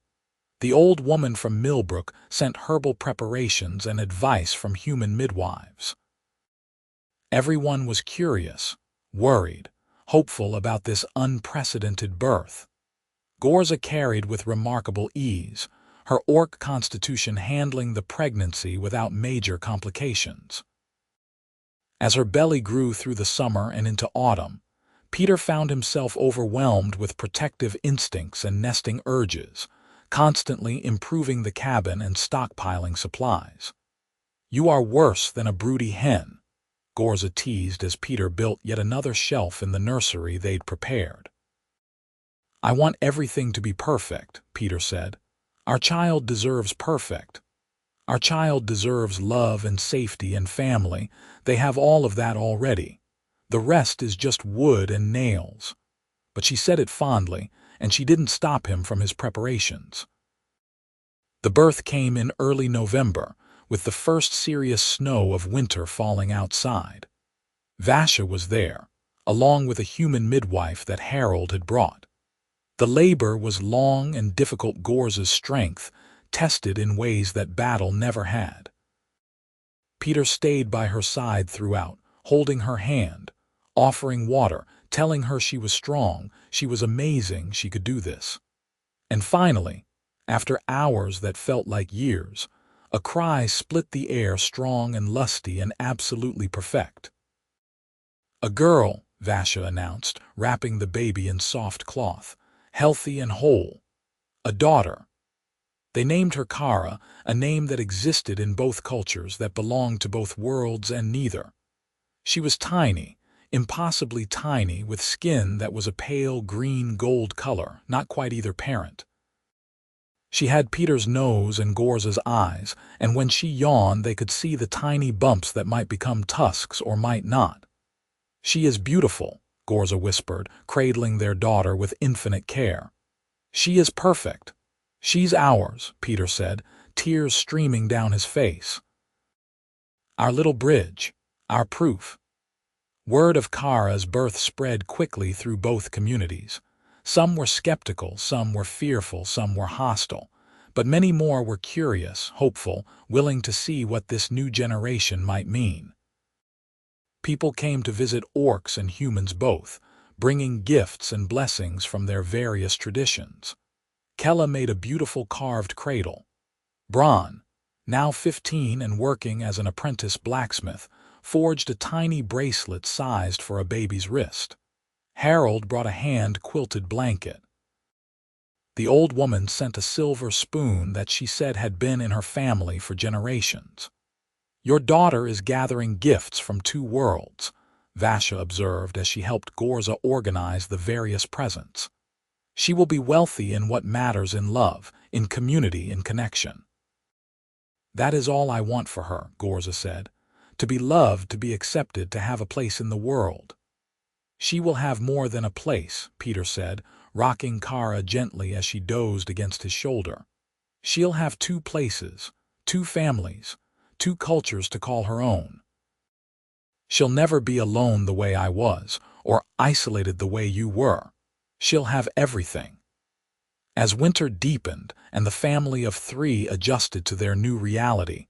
The old woman from Millbrook sent herbal preparations and advice from human midwives. Everyone was curious, worried, hopeful about this unprecedented birth. Gorza carried with remarkable ease, her orc constitution handling the pregnancy without major complications. As her belly grew through the summer and into autumn, Peter found himself overwhelmed with protective instincts and nesting urges, constantly improving the cabin and stockpiling supplies. "You are worse than a broody hen," Gorza teased as Peter built yet another shelf in the nursery they'd prepared. "I want everything to be perfect," Peter said. "Our child deserves perfect. Our child deserves love and safety and family. They have all of that already. The rest is just wood and nails." But she said it fondly, and she didn't stop him from his preparations. The birth came in early November, with the first serious snow of winter falling outside. Vasha was there, along with a human midwife that Harold had brought. The labor was long and difficult. Gorza's strength tested in ways that battle never had. Peter stayed by her side throughout, holding her hand, offering water, telling her she was strong, she was amazing, she could do this. And finally, after hours that felt like years, a cry split the air, strong and lusty and absolutely perfect. "A girl," Vasha announced, wrapping the baby in soft cloth, "healthy and whole. A daughter." They named her Kara, a name that existed in both cultures, that belonged to both worlds and neither. She was tiny, impossibly tiny, with skin that was a pale green-gold color, not quite either parent. She had Peter's nose and Gorza's eyes, and when she yawned they could see the tiny bumps that might become tusks or might not. "She is beautiful," Gorza whispered, cradling their daughter with infinite care. "She is perfect. She's ours," Peter said, tears streaming down his face. "Our little bridge, our proof." Word of Kara's birth spread quickly through both communities. Some were skeptical, some were fearful, some were hostile, but many more were curious, hopeful, willing to see what this new generation might mean. People came to visit orcs and humans both, bringing gifts and blessings from their various traditions. Kella made a beautiful carved cradle. Bron, now 15 and working as an apprentice blacksmith, forged a tiny bracelet sized for a baby's wrist. Harold brought a hand-quilted blanket. The old woman sent a silver spoon that she said had been in her family for generations. "Your daughter is gathering gifts from two worlds," Vasha observed as she helped Gorza organize the various presents. "She will be wealthy in what matters, in love, in community, in connection." "That is all I want for her," Gorza said. "To be loved, to be accepted, to have a place in the world." "She will have more than a place," Peter said, rocking Kara gently as she dozed against his shoulder. "She'll have two places, two families, two cultures to call her own. She'll never be alone the way I was, or isolated the way you were. She'll have everything." As winter deepened and the family of three adjusted to their new reality,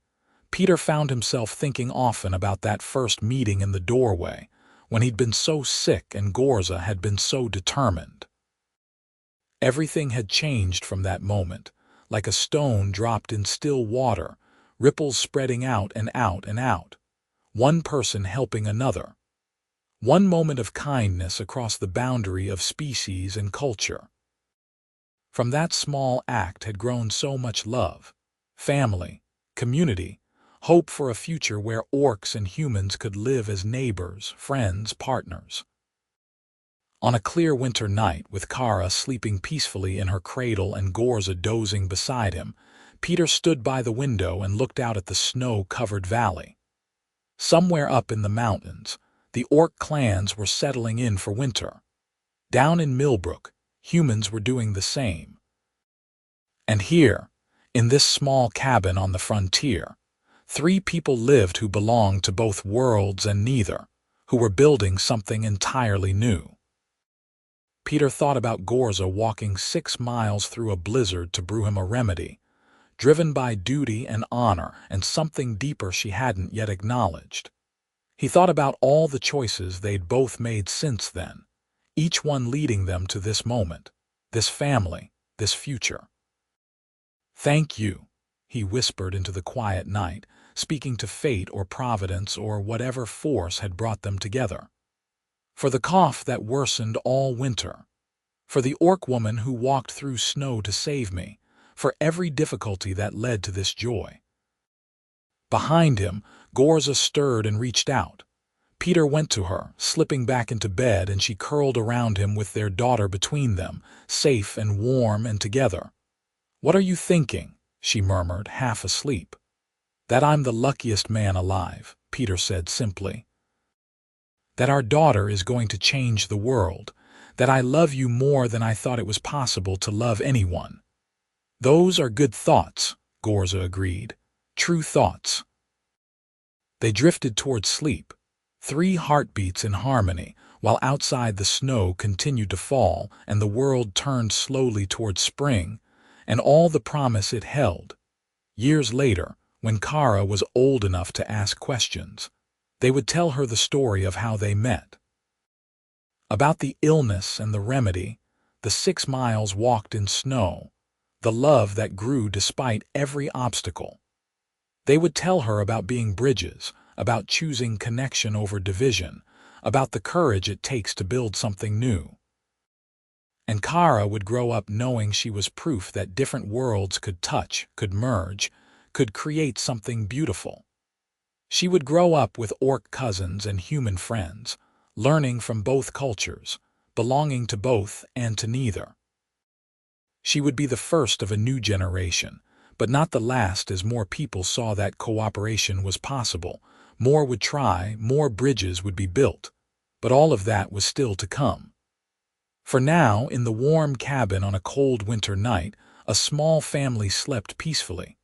Peter found himself thinking often about that first meeting in the doorway, when he'd been so sick and Gorza had been so determined. Everything had changed from that moment, like a stone dropped in still water, ripples spreading out and out and out, one person helping another. One moment of kindness across the boundary of species and culture. From that small act had grown so much love, family, community, hope for a future where orcs and humans could live as neighbors, friends, partners. On a clear winter night, with Kara sleeping peacefully in her cradle and Gorza dozing beside him, Peter stood by the window and looked out at the snow-covered valley. Somewhere up in the mountains, The orc clans were settling in for winter. Down in Millbrook, humans were doing the same. And here, in this small cabin on the frontier, 3 people lived who belonged to both worlds and neither, who were building something entirely new. Peter thought about Gorza walking 6 miles through a blizzard to brew him a remedy, driven by duty and honor and something deeper she hadn't yet acknowledged. He thought about all the choices they'd both made since then, each one leading them to this moment, this family, this future. "Thank you," he whispered into the quiet night, speaking to fate or providence or whatever force had brought them together. For the cough that worsened all winter, for the orc woman who walked through snow to save me, for every difficulty that led to this joy. Behind him, Gorza stirred and reached out. Peter went to her, slipping back into bed, and she curled around him with their daughter between them, safe and warm and together. "What are you thinking?" she murmured, half asleep. "That I'm the luckiest man alive," Peter said simply. "That our daughter is going to change the world. That I love you more than I thought it was possible to love anyone." "Those are good thoughts," Gorza agreed. "True thoughts." They drifted toward sleep, 3 heartbeats in harmony, while outside the snow continued to fall and the world turned slowly toward spring and all the promise it held. Years later, when Kara was old enough to ask questions, they would tell her the story of how they met. About the illness and the remedy, the 6 miles walked in snow, the love that grew despite every obstacle. They would tell her about being bridges, about choosing connection over division, about the courage it takes to build something new. And Kara would grow up knowing she was proof that different worlds could touch, could merge, could create something beautiful. She would grow up with orc cousins and human friends, learning from both cultures, belonging to both and to neither. She would be the first of a new generation, but not the last, as more people saw that cooperation was possible. More would try, more bridges would be built, but all of that was still to come. For now, in the warm cabin on a cold winter night, a small family slept peacefully.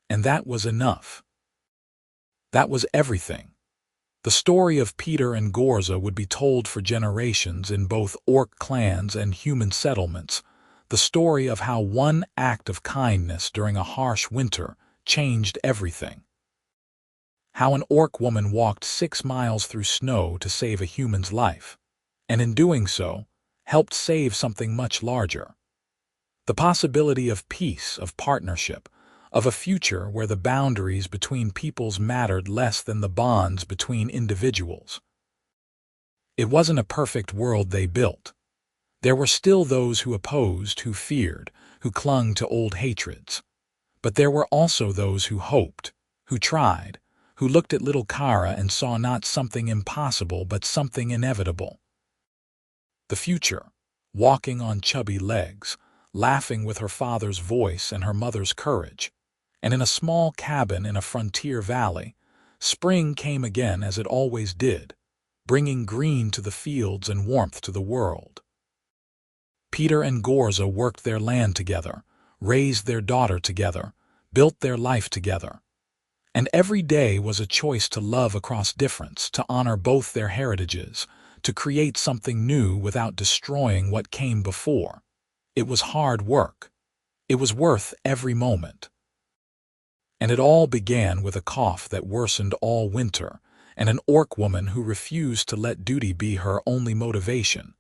And that was enough. That was everything. The story of Peter and Gorza would be told for generations in both orc clans and human settlements, the story of how one act of kindness during a harsh winter changed everything. How an orc woman walked 6 miles through snow to save a human's life, and in doing so, helped save something much larger. The possibility of peace, of partnership, of a future where the boundaries between peoples mattered less than the bonds between individuals. It wasn't a perfect world they built. There were still those who opposed, who feared, who clung to old hatreds. But there were also those who hoped, who tried, who looked at little Kara and saw not something impossible but something inevitable. The future, walking on chubby legs, laughing with her father's voice and her mother's courage, and in a small cabin in a frontier valley, spring came again as it always did, bringing green to the fields and warmth to the world. Peter and Gorza worked their land together, raised their daughter together, built their life together. And every day was a choice to love across difference, to honor both their heritages, to create something new without destroying what came before. It was hard work. It was worth every moment. And it all began with a cough that worsened all winter, and an orc woman who refused to let duty be her only motivation,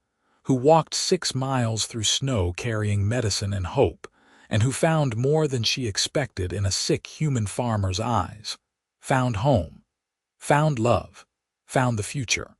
who walked 6 miles through snow carrying medicine and hope, and who found more than she expected in a sick human farmer's eyes, found home, found love, found the future.